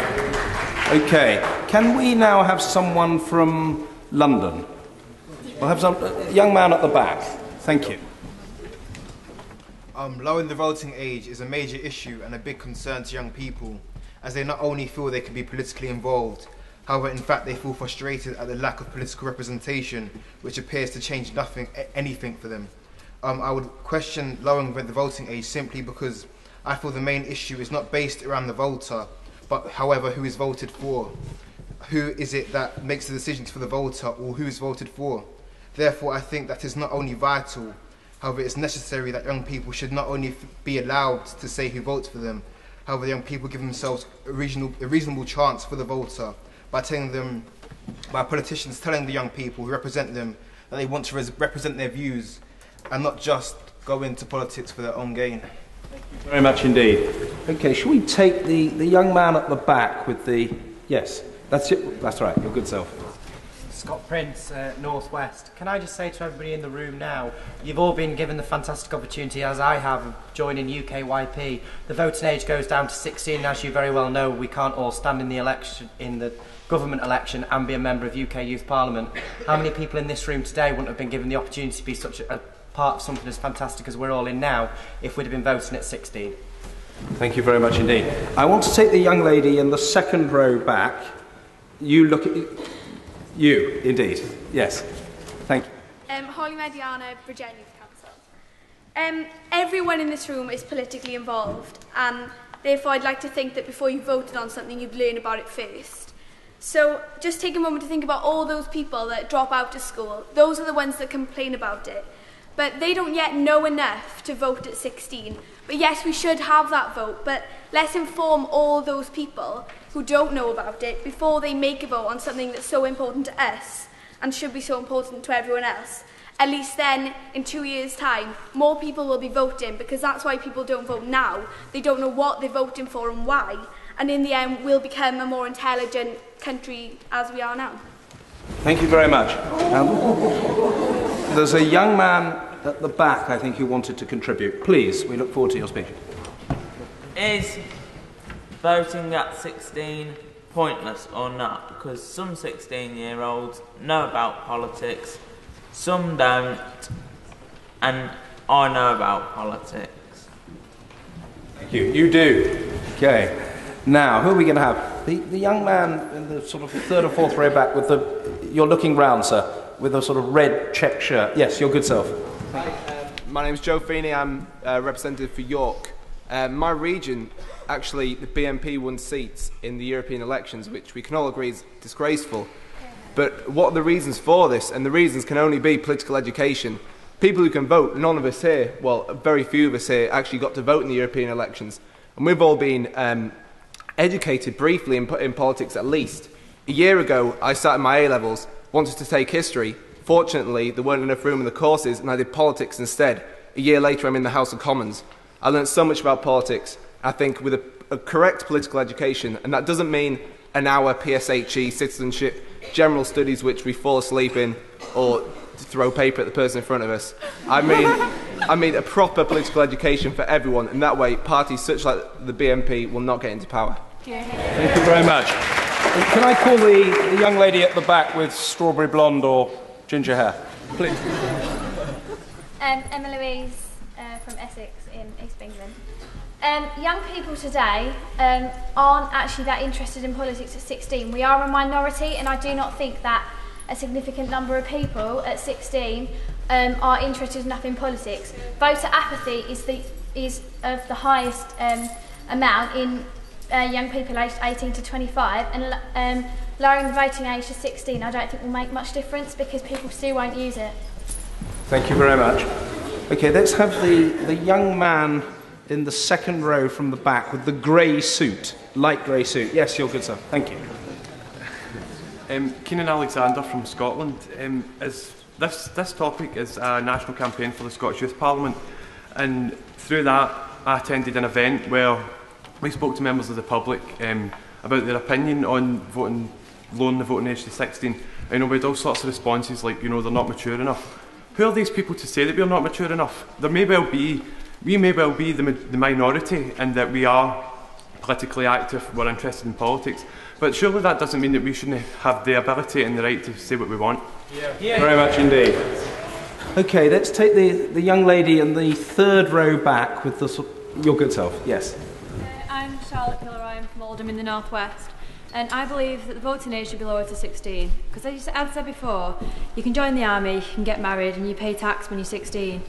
[SPEAKER 1] Okay, can we now have someone from London? We'll have some young man at the back. Thank you.
[SPEAKER 8] Lowering the voting age is a major issue and a big concern to young people, as they not only feel they can be politically involved, however, in fact, they feel frustrated at the lack of political representation, which appears to change anything for them. I would question lowering the voting age simply because I feel the main issue is not based around the voter, but however, who is voted for. Who is it that makes the decisions for the voter, or who is voted for? Therefore, I think that is not only vital, however, it's necessary that young people should not only be allowed to say who votes for them, however, young people give themselves a reasonable chance for the voter by politicians telling the young people who represent them that they want to represent their views and not just go into politics for their own gain.
[SPEAKER 1] Thank you very much indeed. Okay, shall we take the young man at the back with the... Yes, that's it. That's right, your good self.
[SPEAKER 9] Scott Prince, North West. Can I just say to everybody in the room now, you've all been given the fantastic opportunity, as I have, of joining UKYP. The voting age goes down to 16, as you very well know. We can't all stand in the election, in the government election, and be a member of UK Youth Parliament. How many people in this room today wouldn't have been given the opportunity to be such a part of something as fantastic as we're all in now if we'd have been voting at 16?
[SPEAKER 1] Thank you very much indeed. I want to take the young lady in the second row back. You look at... You, indeed. Yes. Thank you.
[SPEAKER 10] Holly Mediana, Virginia Youth Council. Everyone in this room is politically involved, and therefore I'd like to think that before you voted on something, you'd learn about it first. So just take a moment to think about all those people that drop out of school. Those are the ones that complain about it. But they don't yet know enough to vote at 16. But yes, we should have that vote, but let's inform all those people who don't know about it before they make a vote on something that's so important to us and should be so important to everyone else. At least then, in 2 years' time, more people will be voting, because that's why people don't vote now. They don't know what they're voting for and why. And in the end, we'll become a more intelligent country as we are now.
[SPEAKER 1] Thank you very much. There's a young man at the back, I think, who wanted to contribute. Please, we look forward to your speech.
[SPEAKER 11] Is voting at 16 pointless or not? Because some 16-year-olds know about politics, some don't, and I know about politics.
[SPEAKER 1] Thank you. You do. Okay. Now, who are we going to have? The young man in the sort of third or fourth row back with the... You're looking round, sir, with a sort of red check shirt. Yes, your good self.
[SPEAKER 12] Hi, my name's Joe Feeney. I'm representative for York. My region, actually, the BNP won seats in the European elections, which we can all agree is disgraceful. But what are the reasons for this? And the reasons can only be political education. People who can vote, none of us here, well, very few of us here, actually got to vote in the European elections. And we've all been educated briefly in politics at least. A year ago, I started my A-levels, wanted to take history. Fortunately, there weren't enough room in the courses, and I did politics instead. A year later, I'm in the House of Commons. I learned so much about politics, I think, with a correct political education, and that doesn't mean an hour PSHE, citizenship, general studies which we fall asleep in, or throw paper at the person in front of us. I mean a proper political education for everyone, and that way parties such like the BNP will not get into power.
[SPEAKER 1] Thank you very much. Can I call the young lady at the back with strawberry blonde or ginger hair, please?
[SPEAKER 25] Emma Louise from Essex in East England. Young people today aren't actually that interested in politics at 16. We are a minority, and I do not think that a significant number of people at 16 are interested enough in politics. Voter apathy is of the highest amount in young people aged 18 to 25, and lowering the voting age to 16 I don't think will make much difference because people still won't use it.
[SPEAKER 1] Thank you very much. Okay, let's have the young man in the second row from the back with the grey suit, light grey suit. Yes, you're good, sir. Thank you.
[SPEAKER 13] Keenan Alexander from Scotland. This topic is a national campaign for the Scottish Youth Parliament, and through that I attended an event where we spoke to members of the public about their opinion on lowering the voting age to 16. We had all sorts of responses like, they're not mature enough. Who are these people to say that we're not mature enough? We may well be the minority, and that we are politically active, we're interested in politics. But surely that doesn't mean that we shouldn't have the ability and the right to say what we want.
[SPEAKER 1] Yeah. Very much indeed. Okay, let's take the young lady in the third row back with your good self. Yes.
[SPEAKER 14] I'm Charlotte Pillar. I'm from Oldham in the North West, and I believe that the voting age should be lowered to 16 because, as I said before, you can join the army, you can get married, and you pay tax when you're 16,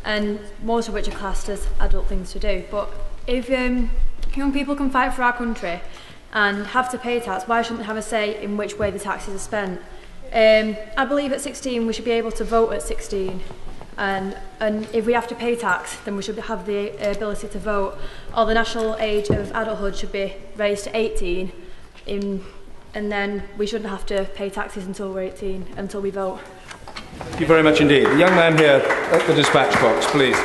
[SPEAKER 14] and most of which are classed as adult things to do. But if young people can fight for our country and have to pay tax, why shouldn't they have a say in which way the taxes are spent? I believe at 16 we should be able to vote at 16, and if we have to pay tax, then we should have the ability to vote, or the national age of adulthood should be raised to 18, and then we shouldn't have to pay taxes until we're 18, until we vote.
[SPEAKER 1] Thank you very much indeed. The young man here at the dispatch box, please.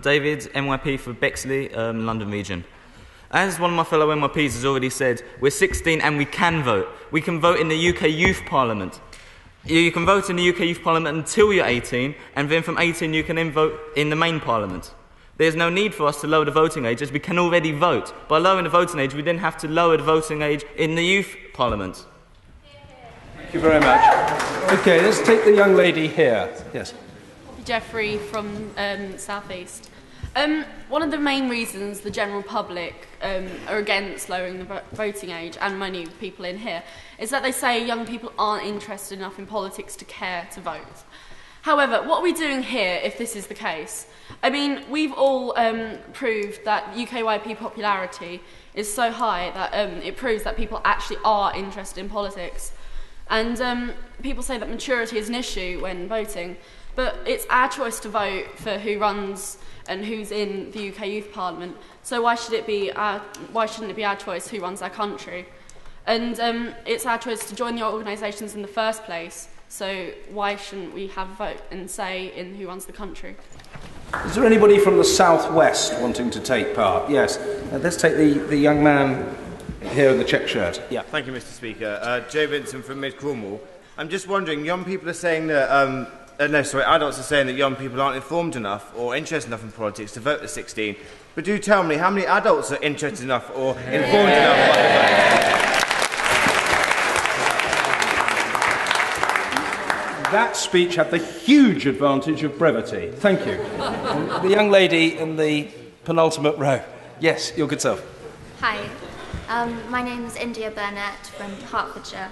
[SPEAKER 15] David, MYP for Bexley, London region. As one of my fellow MYPs has already said, we're 16 and we can vote. We can vote in the UK Youth Parliament. You can vote in the UK Youth Parliament until you're 18, and then from 18 you can then vote in the main Parliament. There's no need for us to lower the voting age, as we can already vote. By lowering the voting age, we then have to lower the voting age in the Youth Parliament.
[SPEAKER 1] Thank you very much. Okay, let's take the young lady here. Yes.
[SPEAKER 16] Jeffrey from South East. One of the main reasons the general public are against lowering the voting age, and many people in here, is that they say young people aren't interested enough in politics to care to vote. However, what are we doing here if this is the case? I mean, we've all proved that UKYP popularity is so high that it proves that people actually are interested in politics. And people say that maturity is an issue when voting, but it's our choice to vote for who runs and who's in the UK Youth Parliament. So why shouldn't it be our choice who runs our country? And it's our choice to join the organisations in the first place. So why shouldn't we have a vote and say in who runs the country?
[SPEAKER 1] Is there anybody from the southwest wanting to take part? Yes. Let's take the young man here in the check shirt. Yeah.
[SPEAKER 3] Thank you, Mr. Speaker. Joe Vincent from Mid Cornwall. I'm just wondering, young people are saying that, adults are saying that young people aren't informed enough or interested enough in politics to vote at 16. But do tell me, how many adults are interested enough or informed enough about the vote?
[SPEAKER 1] That speech had the huge advantage of brevity. Thank you. The young lady in the penultimate row. Yes, your good self.
[SPEAKER 25] Hi, my name is India Burnett from Hertfordshire.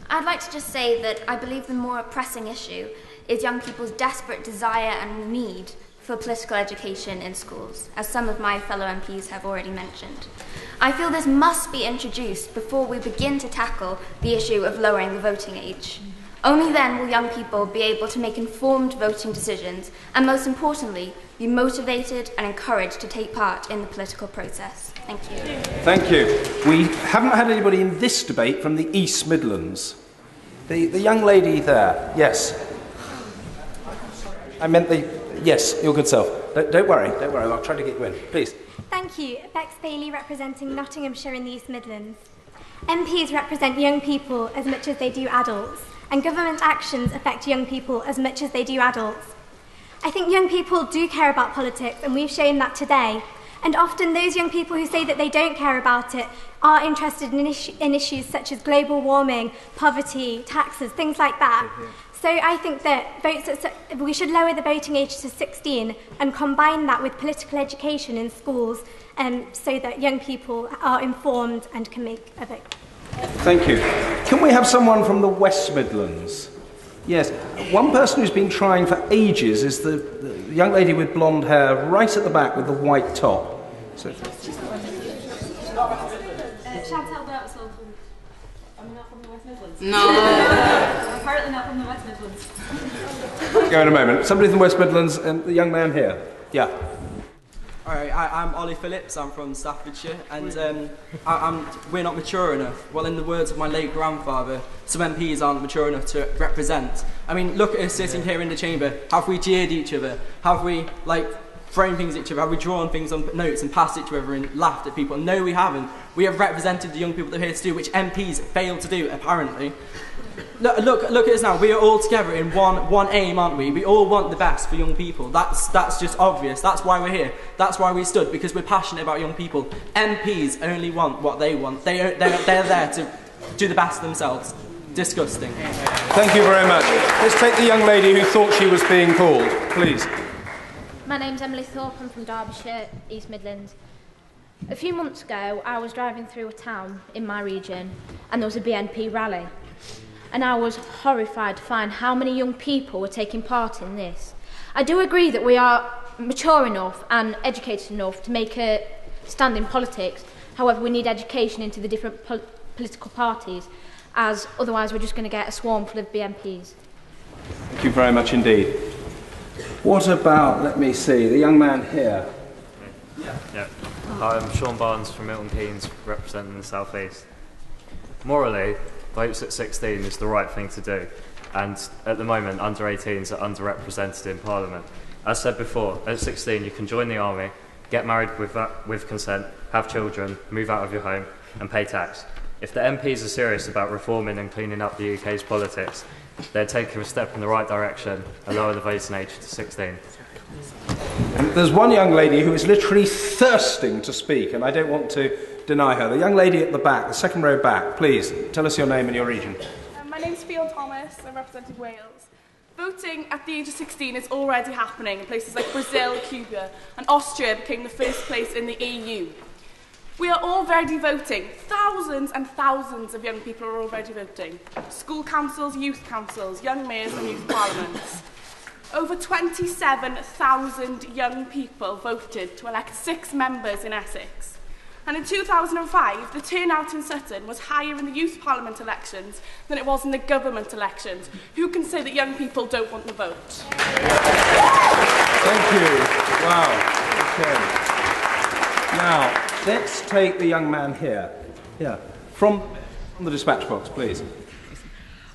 [SPEAKER 25] I'd like to just say that I believe the more pressing issue is young people's desperate desire and need for political education in schools, as some of my fellow MPs have already mentioned. I feel this must be introduced before we begin to tackle the issue of lowering the voting age. Only then will young people be able to make informed voting decisions and, most importantly, be motivated and encouraged to take part in the political process. Thank you.
[SPEAKER 1] Thank you. We haven't had anybody in this debate from the East Midlands. The young lady there. Yes. I meant the... Yes, your good self. Don't worry. I'll try to get you in. Please.
[SPEAKER 17] Thank you. Bex Bailey representing Nottinghamshire in the East Midlands. MPs represent young people as much as they do adults, and government actions affect young people as much as they do adults. I think young people do care about politics, and we've shown that today. And often those young people who say that they don't care about it are interested in issues such as global warming, poverty, taxes, things like that. So I think that we should lower the voting age to 16 and combine that with political education in schools so that young people are informed and can make a vote.
[SPEAKER 1] Thank you. Can we have someone from the West Midlands? Yes. One person who's been trying for ages is the young lady with blonde hair right at the back with the white top. So.
[SPEAKER 14] Chantal Bertzel. I'm not from the West Midlands.
[SPEAKER 18] No.
[SPEAKER 14] Apparently not from the West Midlands.
[SPEAKER 1] Go in a moment. Somebody from the West Midlands and the young man here. Yeah.
[SPEAKER 19] Alright, I'm Ollie Phillips, I'm from Staffordshire, and we're not mature enough. Well, in the words of my late grandfather, some MPs aren't mature enough to represent. I mean, look at us sitting here in the chamber. Have we jeered each other? Have we, thrown things at each other? Have we drawn things on notes and passed each other and laughed at people? No, we haven't. We have represented the young people that are here to do, which MPs fail to do, apparently. Look at us now. We are all together in one aim, aren't we? We all want the best for young people. That's just obvious. That's why we're here. That's why we stood, because we're passionate about young people. MPs only want what they want. They're there to do the best themselves. Disgusting.
[SPEAKER 1] Thank you very much. Let's take the young lady who thought she was being called, please.
[SPEAKER 20] My name's Emily Thorpe. I'm from Derbyshire, East Midlands. A few months ago, I was driving through a town in my region, and there was a BNP rally. And I was horrified to find how many young people were taking part in this. I do agree that we are mature enough and educated enough to make a stand in politics. However, we need education into the different political parties, as otherwise we're just going to get a swarm full of BNPs.
[SPEAKER 1] Thank you very much indeed. What about, let me see, the young man here?
[SPEAKER 21] Yeah. I'm Sean Barnes from Milton Keynes, representing the South East. Morally, votes at 16 is the right thing to do, and at the moment under 18s are underrepresented in Parliament. As said before, at 16 you can join the army, get married with consent, have children, move out of your home and pay tax. If the MPs are serious about reforming and cleaning up the UK's politics, they're taking a step in the right direction and lower the voting age to 16.
[SPEAKER 1] And there's one young lady who is literally thirsting to speak, and I don't want to deny her. The young lady at the back, the second row back, please, tell us your name and your region.
[SPEAKER 27] My name's Fiona Thomas, I represented Wales. Voting at the age of 16 is already happening in places like Brazil, Cuba, and Austria became the first place in the EU. We are already voting. Thousands and thousands of young people are already voting. School councils, youth councils, young mayors and youth parliaments. Over 27,000 young people voted to elect 6 members in Essex. And in 2005, the turnout in Sutton was higher in the youth parliament elections than it was in the government elections. Who can say that young people don't want the vote?
[SPEAKER 1] Thank you. Wow. Okay. Now, let's take the young man here. Yeah. From the dispatch box, please.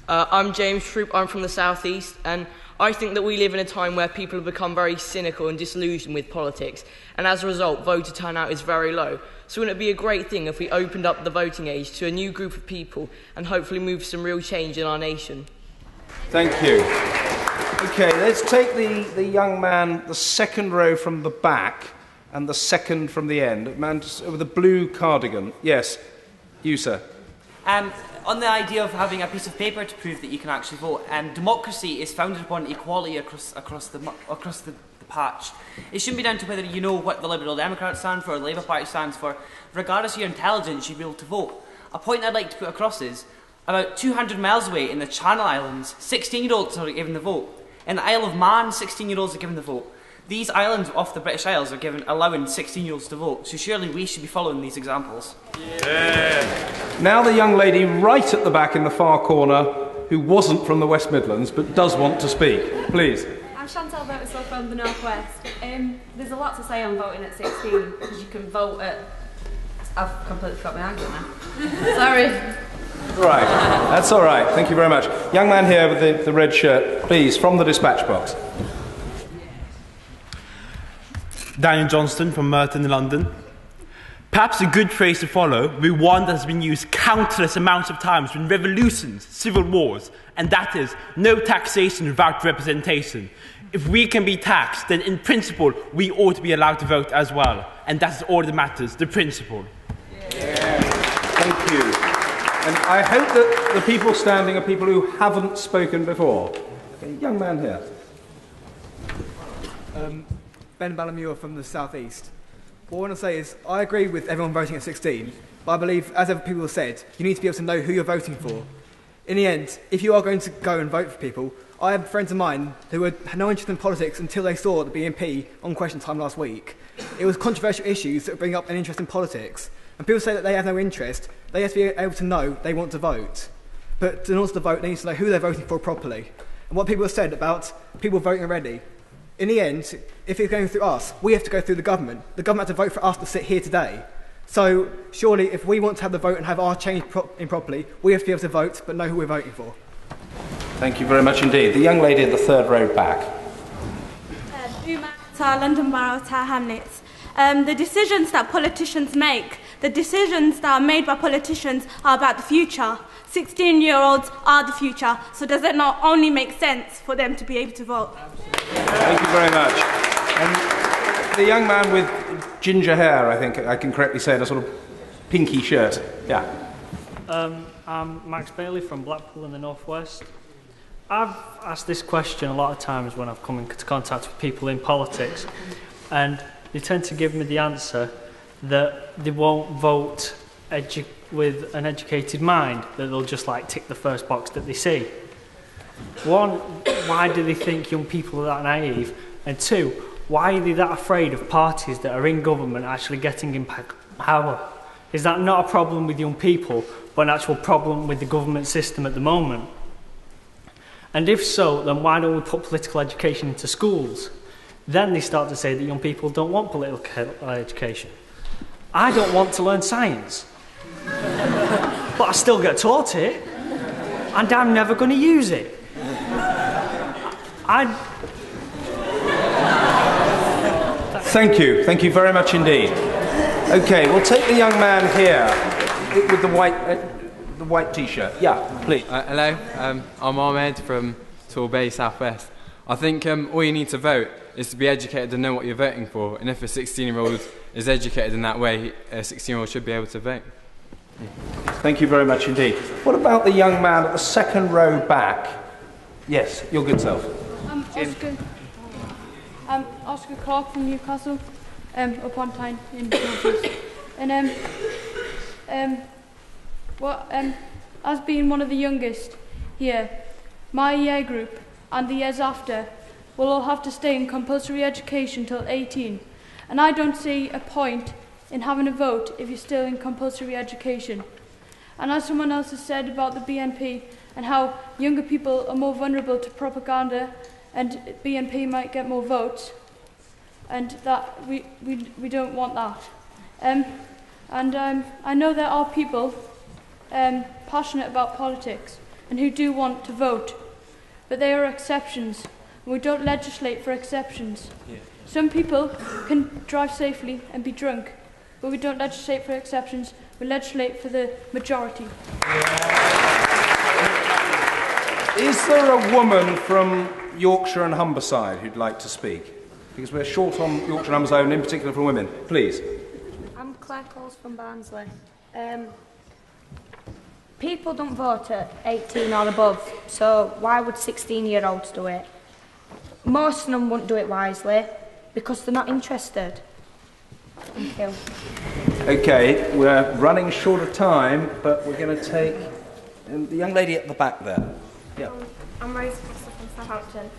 [SPEAKER 28] I'm James Troop. I'm from the South East, and
[SPEAKER 2] I think that we live in a time where people have become very cynical and disillusioned with politics, and as a result, voter turnout is very low. So wouldn't it be a great thing if we opened up the voting age to a new group of people and hopefully move some real change in our nation?
[SPEAKER 1] Thank you. Okay, let's take the young man, the second row from the back and the second from the end. Man with the blue cardigan. Yes, you, sir.
[SPEAKER 4] On the idea of having a piece of paper to prove that you can actually vote, democracy is founded upon equality across the patch. It shouldn't be down to whether you know what the Liberal Democrats stand for or the Labour Party stands for. Regardless of your intelligence, you'll be able to vote. A point I'd like to put across is, about 200 miles away in the Channel Islands, 16-year-olds are given the vote. In the Isle of Man, 16-year-olds are given the vote. These islands off the British Isles are allowing 16-year-olds to vote, so surely we should be following these examples.
[SPEAKER 1] Yeah. Now the young lady right at the back in the far corner, who wasn't from the West Midlands but does want to speak. Please.
[SPEAKER 5] I'm Chantal Bertelsel from the North West. There's a lot to say on voting at 16, because you can vote at... I've completely forgot my argument now. Sorry.
[SPEAKER 1] Right, that's all right. Thank you very much. Young man here with the red shirt, please, from the dispatch box.
[SPEAKER 18] Daniel Johnston from Merton, London. Perhaps a good phrase to follow will be one that has been used countless amounts of times in revolutions, civil wars, and that is no taxation without representation. If we can be taxed, then in principle we ought to be allowed to vote as well, and that's all that matters, the principle.
[SPEAKER 1] Yeah. Thank you. And I hope that the people standing are people who haven't spoken before. Okay, young man here.
[SPEAKER 22] Ben Ballamure from the South East. What I want to say is, I agree with everyone voting at 16, but I believe, as other people have said, you need to be able to know who you're voting for. In the end, if you are going to go and vote for people, I have friends of mine who had no interest in politics until they saw the BNP on Question Time last week. It was controversial issues that bring up an interest in politics. And people say that they have no interest, they have to be able to know they want to vote. But in order to vote, they need to know who they're voting for properly. And what people have said about people voting already, in the end, if it's going through us, we have to go through the government. The government has to vote for us to sit here today. So surely, if we want to have the vote and have our change in properly, we have to be able to vote, but know who we're voting for.
[SPEAKER 1] Thank you very much indeed. The young lady at the third row back.
[SPEAKER 24] London Borough, Tower Hamlets. The decisions that politicians make, the decisions that are made by politicians are about the future. 16-year-olds are the future, so does it not only make sense for them to be able to vote?
[SPEAKER 1] Thank you very much. And the young man with ginger hair, I think I can correctly say, in a sort of pinky shirt. Yeah.
[SPEAKER 26] I'm Max Bailey from Blackpool in the North West. I've asked this question a lot of times when I've come into contact with people in politics, and they tend to give me the answer that they won't vote with an educated mind, that they'll just like tick the first box that they see. One, why do they think young people are that naive? And two, why are they that afraid of parties that are in government actually getting in power? Is that not a problem with young people, but an actual problem with the government system at the moment? And if so, then why don't we put political education into schools? Then they start to say that young people don't want political education. I don't want to learn science, but I still get taught it, and I'm never going to use it.
[SPEAKER 1] Thank you. Thank you very much indeed. Okay, we'll take the young man here with the white T-shirt. Yeah, please.
[SPEAKER 28] Hello, I'm Ahmed from Torbay, South West. I think all you need to vote is to be educated and know what you're voting for. And if a 16-year-old is educated in that way, a 16-year-old should be able to vote. Yeah.
[SPEAKER 1] Thank you very much indeed. What about the young man at the second row back? Yes, your good self.
[SPEAKER 29] Oscar Clark from Newcastle upon Tyne in North. And as being one of the youngest here, my year group and the years after will all have to stay in compulsory education till 18, and I don't see a point in having a vote if you're still in compulsory education. And as someone else has said about the BNP and how younger people are more vulnerable to propaganda and BNP might get more votes, and that we don't want that. I know there are people passionate about politics and who do want to vote, but they are exceptions. and we don't legislate for exceptions. Some people can drive safely and be drunk, but we don't legislate for exceptions, we legislate for the majority.
[SPEAKER 1] Is there a woman from Yorkshire and Humberside who'd like to speak? Because we're short on Yorkshire and Humberside, and in particular for women. Please.
[SPEAKER 6] I'm Claire Coles from Barnsley. People don't vote at 18 or above, so why would 16-year-olds do it? Most of them wouldn't do it wisely because they're not interested. Thank you.
[SPEAKER 1] Okay, we're running short of time, but we're going to take the young lady at the back there. Yeah.
[SPEAKER 7] I'm Rose Foster from Southampton.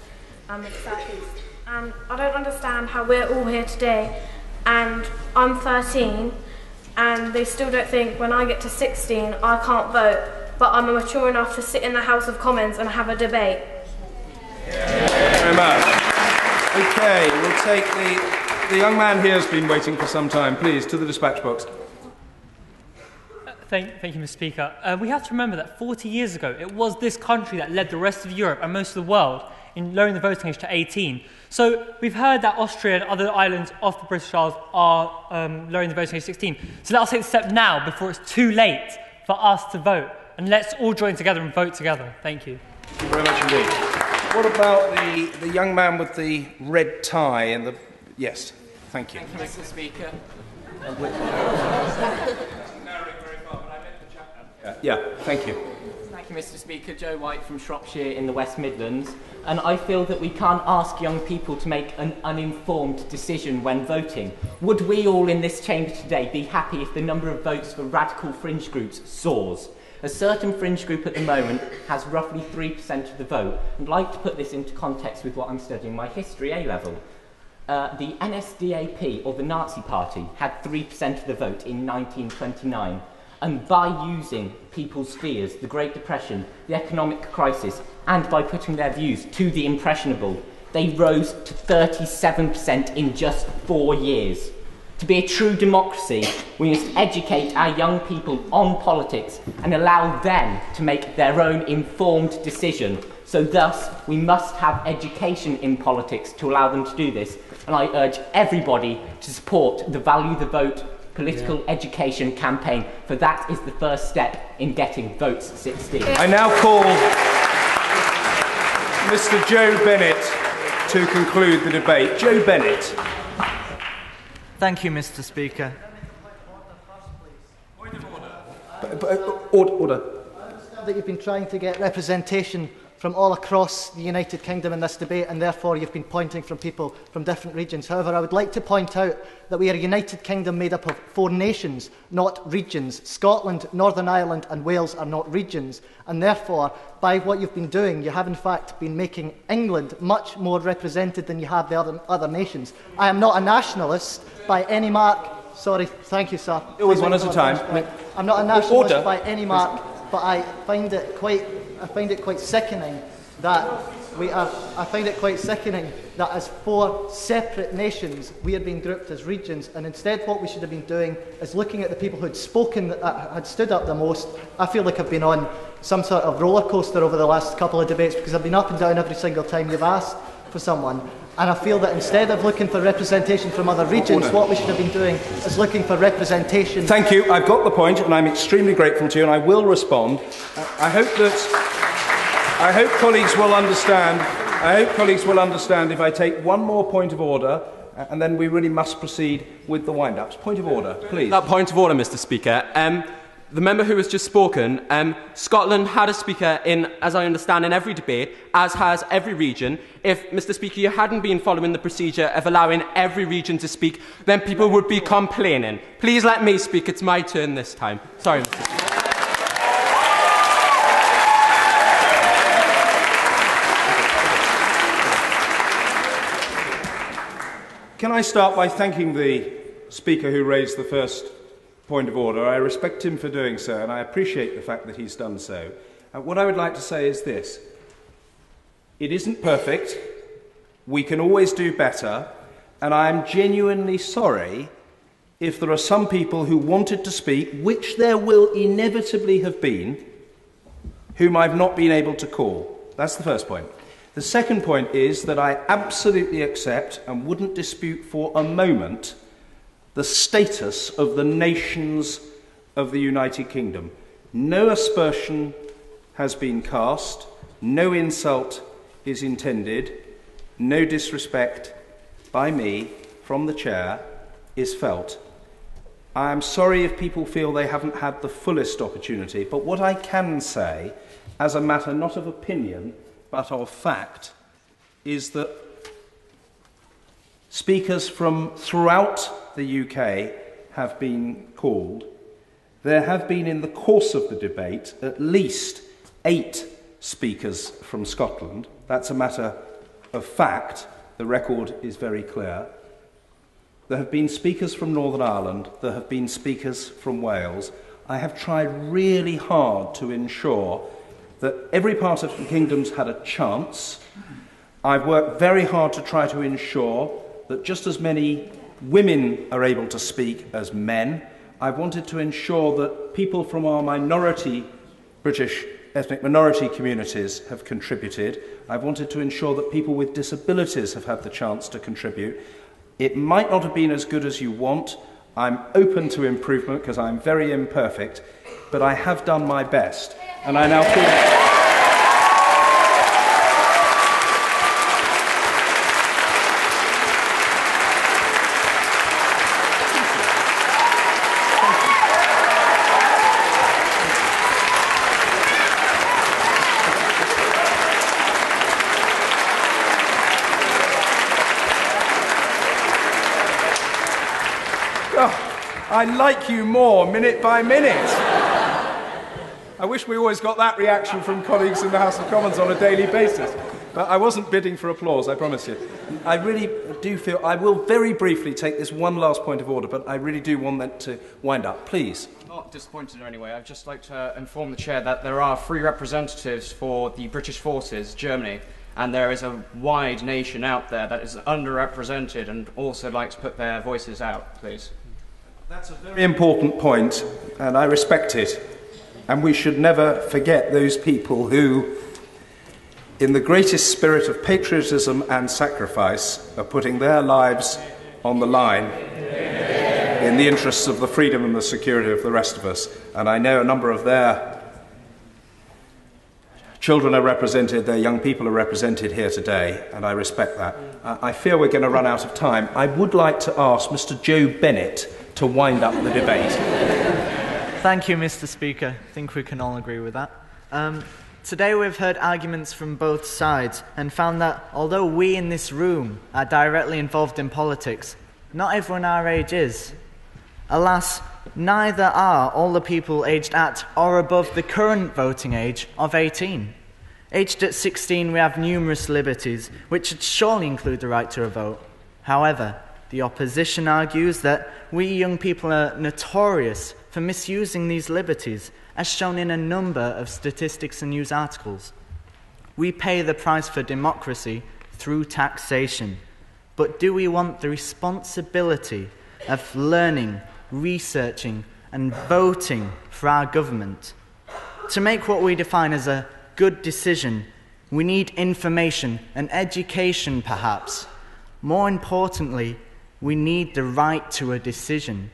[SPEAKER 7] I'm at the South East. And I don't understand how we're all here today and I'm 13 and they still don't think when I get to 16 I can't vote, but I'm mature enough to sit in the House of Commons and have a debate.
[SPEAKER 1] Thank you very much. Okay, we'll take the young man here has been waiting for some time. Please, to the dispatch box.
[SPEAKER 8] Thank you, Mr. Speaker. We have to remember that 40 years ago, it was this country that led the rest of Europe and most of the world in lowering the voting age to 18. So we've heard that Austria and other islands off the British Isles are lowering the voting age to 16. So let us take the step now before it's too late for us to vote. And let's all join together and vote together. Thank you.
[SPEAKER 1] Thank you very much indeed. What about the young man with the red tie and the... Yes, thank you.
[SPEAKER 9] Thank you, Mr. Speaker.
[SPEAKER 1] Yeah, thank you.
[SPEAKER 9] Thank you, Mr. Speaker. Joe White from Shropshire in the West Midlands. And I feel that we can't ask young people to make an uninformed decision when voting. Would we all in this chamber today be happy if the number of votes for radical fringe groups soars? A certain fringe group at the moment has roughly 3% of the vote. I'd like to put this into context with what I'm studying my history A-level. The NSDAP, or the Nazi Party, had 3% of the vote in 1929. And by using people's fears, the Great Depression, the economic crisis, and by putting their views to the impressionable, they rose to 37% in just 4 years. To be a true democracy, we must educate our young people on politics and allow them to make their own informed decision. So thus, we must have education in politics to allow them to do this. And I urge everybody to support the Value the Vote political education campaign, for that is the first step in getting votes at 16.
[SPEAKER 1] I now call Mr. Joe Bennett to conclude the debate. Joe Bennett.
[SPEAKER 10] Thank you, Mr. Speaker.
[SPEAKER 1] Order.
[SPEAKER 11] That you've been trying to get representation from all across the United Kingdom in this debate, and therefore you've been pointing from people from different regions. However, I would like to point out that we are a United Kingdom made up of 4 nations, not regions. Scotland, Northern Ireland and Wales are not regions, and therefore, by what you've been doing, you have in fact been making England much more represented than you have the other nations. I am not a nationalist by any mark. Sorry, thank you, sir.
[SPEAKER 1] Always one at a time.
[SPEAKER 11] I'm not a nationalist by any mark, but I find it quite sickening that I find it quite sickening that as 4 separate nations we are being grouped as regions, and instead what we should have been doing is looking at the people who had spoken, had stood up the most. I feel like I've been on some sort of roller coaster over the last couple of debates because I've been up and down every single time you've asked for someone. And I feel that instead of looking for representation from other regions, what we should have been doing is looking for representation.
[SPEAKER 1] Thank you. I've got the point, and I'm extremely grateful to you, and I will respond. I hope colleagues will understand. I hope colleagues will understand if I take one more point of order, and then we really must proceed with the wind-ups. Point of order, please.
[SPEAKER 12] That point of order, Mr. Speaker. The member who has just spoken, Scotland had a speaker in, as I understand, in every debate, as has every region. If, Mr. Speaker, you hadn't been following the procedure of allowing every region to speak, then people would be complaining. Please let me speak. It's my turn this time. Sorry, Mr. Speaker.
[SPEAKER 1] Can I start by thanking the Speaker who raised the first point of order? I respect him for doing so, and I appreciate the fact that he's done so. What I would like to say is this. It isn't perfect. We can always do better, and I am genuinely sorry if there are some people who wanted to speak, which there will inevitably have been, whom I've not been able to call. That's the first point. The second point is that I absolutely accept and wouldn't dispute for a moment the status of the nations of the United Kingdom. No aspersion has been cast, no insult is intended, no disrespect by me from the chair is felt. I am sorry if people feel they haven't had the fullest opportunity, but what I can say, as a matter not of opinion but of fact, is that speakers from throughout the UK have been called. There have been, in the course of the debate, at least 8 speakers from Scotland. That's a matter of fact. The record is very clear. There have been speakers from Northern Ireland. There have been speakers from Wales. I have tried really hard to ensure that every part of the kingdom's had a chance. I've worked very hard to try to ensure that just as many women are able to speak as men. I've wanted to ensure that people from our British ethnic minority communities have contributed. I've wanted to ensure that people with disabilities have had the chance to contribute. It might not have been as good as you want. I'm open to improvement because I'm very imperfect, but I have done my best. And I now feel... I like you more minute by minute. I wish we always got that reaction from colleagues in the House of Commons on a daily basis. But I wasn't bidding for applause, I promise you. I really do feel... I will very briefly take this one last point of order, but I really do want that to wind up. Please.
[SPEAKER 3] I'm not disappointed in any way. I'd just like to inform the Chair that there are 3 representatives for the British forces, Germany, and there is a wide nation out there that is underrepresented and also like to put their voices out, please.
[SPEAKER 1] That's a very important point, and I respect it. And we should never forget those people who, in the greatest spirit of patriotism and sacrifice, are putting their lives on the line in the interests of the freedom and the security of the rest of us. And I know a number of their children are represented, their young people are represented here today, and I respect that. I fear we're going to run out of time. I would like to ask Mr. Joe Bennett to wind up the debate.
[SPEAKER 10] Thank you, Mr. Speaker. I think we can all agree with that. Today we've heard arguments from both sides and found that although we in this room are directly involved in politics, not everyone our age is. Alas, neither are all the people aged at or above the current voting age of 18. Aged at 16, we have numerous liberties, which should surely include the right to a vote. However, the opposition argues that we young people are notorious for misusing these liberties, as shown in a number of statistics and news articles. We pay the price for democracy through taxation, but do we want the responsibility of learning, researching, and voting for our government? To make what we define as a good decision, we need information and education, perhaps. More importantly, we need the right to a decision.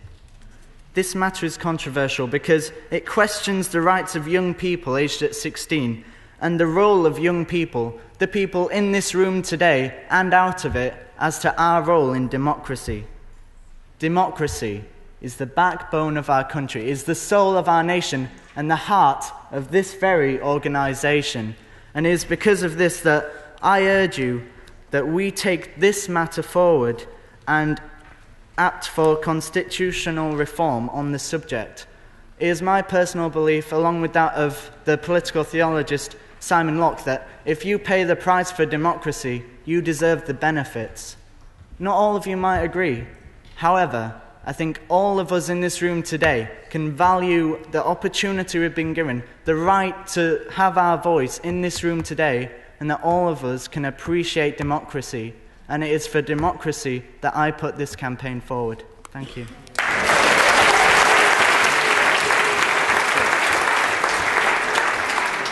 [SPEAKER 10] This matter is controversial because it questions the rights of young people aged at 16 and the role of young people, the people in this room today and out of it, as to our role in democracy. Democracy is the backbone of our country, is the soul of our nation and the heart of this very organisation. And it is because of this that I urge you that we take this matter forward and act for constitutional reform on the subject. It is my personal belief, along with that of the political theologist Simon Locke, that if you pay the price for democracy, you deserve the benefits. Not all of you might agree. However, I think all of us in this room today can value the opportunity we've been given, the right to have our voice in this room today, and that all of us can appreciate democracy. And it is for democracy that I put this campaign forward. Thank you.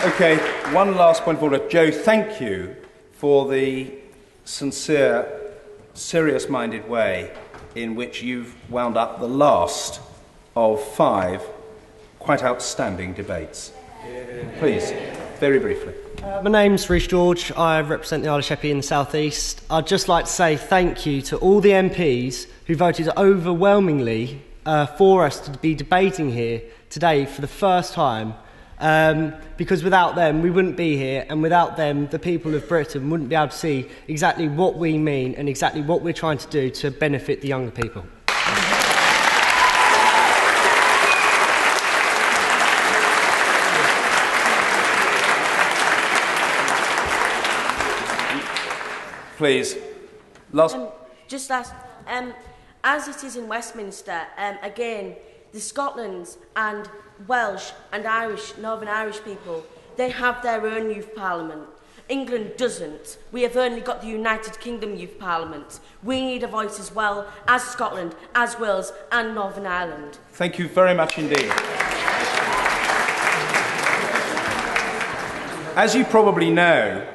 [SPEAKER 1] Okay, one last point of order. Joe, thank you for the sincere, serious-minded way in which you've wound up the last of 5 quite outstanding debates. Please, very briefly.
[SPEAKER 13] My name's Rhys George. I represent the Isle of Sheppey in the South East. I'd just like to say thank you to all the MPs who voted overwhelmingly for us to be debating here today for the first time, because without them we wouldn't be here, and without them the people of Britain wouldn't be able to see exactly what we mean and exactly what we're trying to do to benefit the younger people.
[SPEAKER 1] Please. Last.
[SPEAKER 14] Just last. As it is in Westminster, again, the Scotland and Welsh and Irish, Northern Irish people, they have their own youth parliament. England doesn't. We have only got the United Kingdom Youth Parliament. We need a voice as well as Scotland, as Wales and Northern Ireland.
[SPEAKER 1] Thank you very much indeed. As you probably know,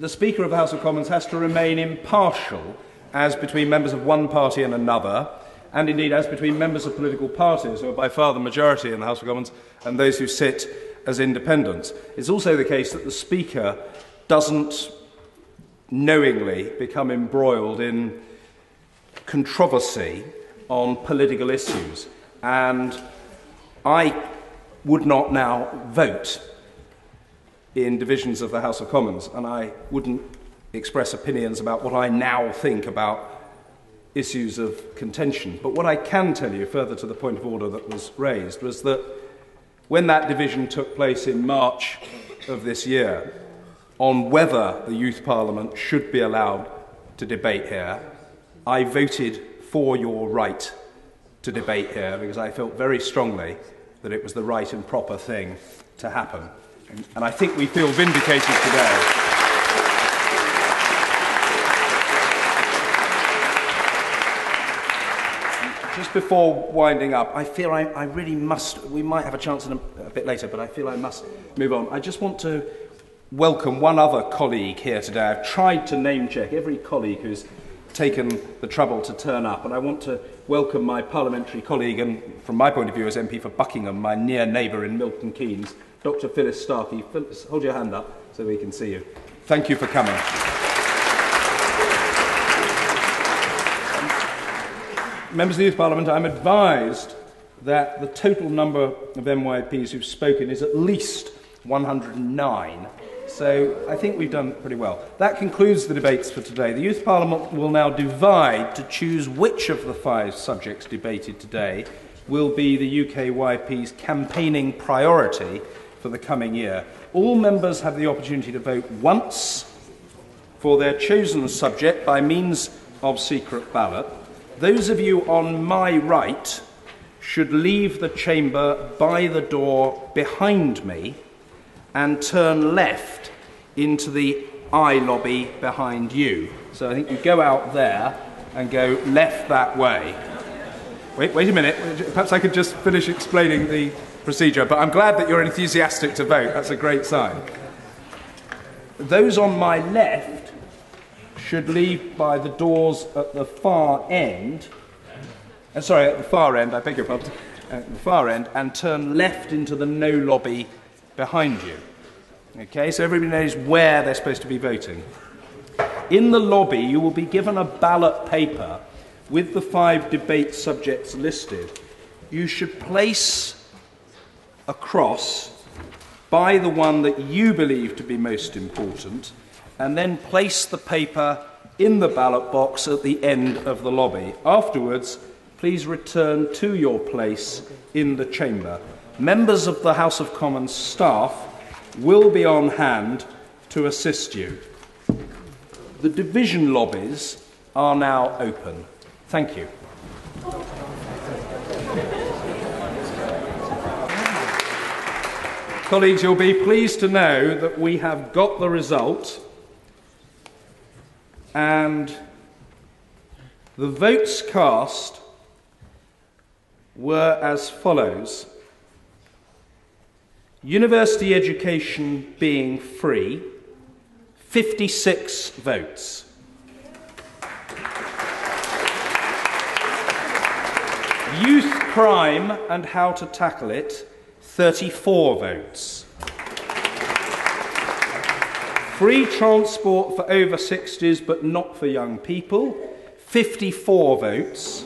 [SPEAKER 1] the Speaker of the House of Commons has to remain impartial as between members of one party and another, and indeed as between members of political parties, who are by far the majority in the House of Commons, and those who sit as independents. It's also the case that the Speaker doesn't knowingly become embroiled in controversy on political issues. And I would not now vote in divisions of the House of Commons, and I wouldn't express opinions about what I now think about issues of contention. But what I can tell you, further to the point of order that was raised, was that when that division took place in March of this year on whether the Youth Parliament should be allowed to debate here, I voted for your right to debate here because I felt very strongly that it was the right and proper thing to happen. And I think we feel vindicated today. Just before winding up, I feel I really must, we might have a chance in a bit later, but I feel I must move on. I just want to welcome one other colleague here today. I've tried to name check every colleague who's taken the trouble to turn up, and I want to welcome my parliamentary colleague, and from my point of view as MP for Buckingham, my near neighbour in Milton Keynes, Dr. Phyllis Starkey. Phyllis, hold your hand up so we can see you. Thank you for coming. Members of the Youth Parliament, I'm advised that the total number of MYPs who've spoken is at least 109. So I think we've done pretty well. That concludes the debates for today. The Youth Parliament will now divide to choose which of the 5 subjects debated today will be the UKYP's campaigning priority for the coming year. All members have the opportunity to vote once for their chosen subject by means of secret ballot. Those of you on my right should leave the chamber by the door behind me and turn left into the eye lobby behind you. So I think you go out there and go left that way. Wait a minute. Perhaps I could just finish explaining the procedure, but I'm glad that you're enthusiastic to vote. That's a great sign. Those on my left should leave by the doors at the far end. At the far end, I beg your pardon. At the far end, and turn left into the no lobby behind you. Okay, so everybody knows where they're supposed to be voting. In the lobby, you will be given a ballot paper with the 5 debate subjects listed. You should place a cross by the one that you believe to be most important, and then place the paper in the ballot box at the end of the lobby. Afterwards, please return to your place in the chamber. Members of the House of Commons staff will be on hand to assist you. The division lobbies are now open. Thank you. Colleagues, you'll be pleased to know that we have got the result, and the votes cast were as follows. University education being free, 56 votes. Youth crime and how to tackle it, 34 votes. Free transport for over 60s but not for young people, 54 votes.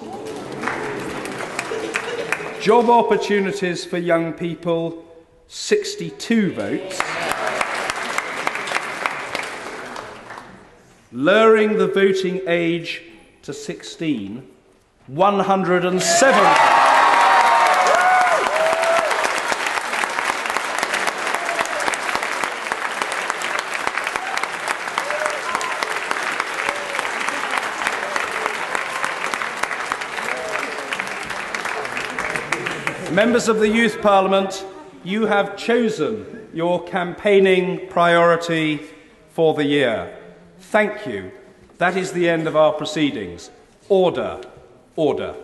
[SPEAKER 1] Job opportunities for young people, 62 votes. Lowering the voting age to 16, 107. Members of the Youth Parliament, you have chosen your campaigning priority for the year. Thank you. That is the end of our proceedings. Order. Order.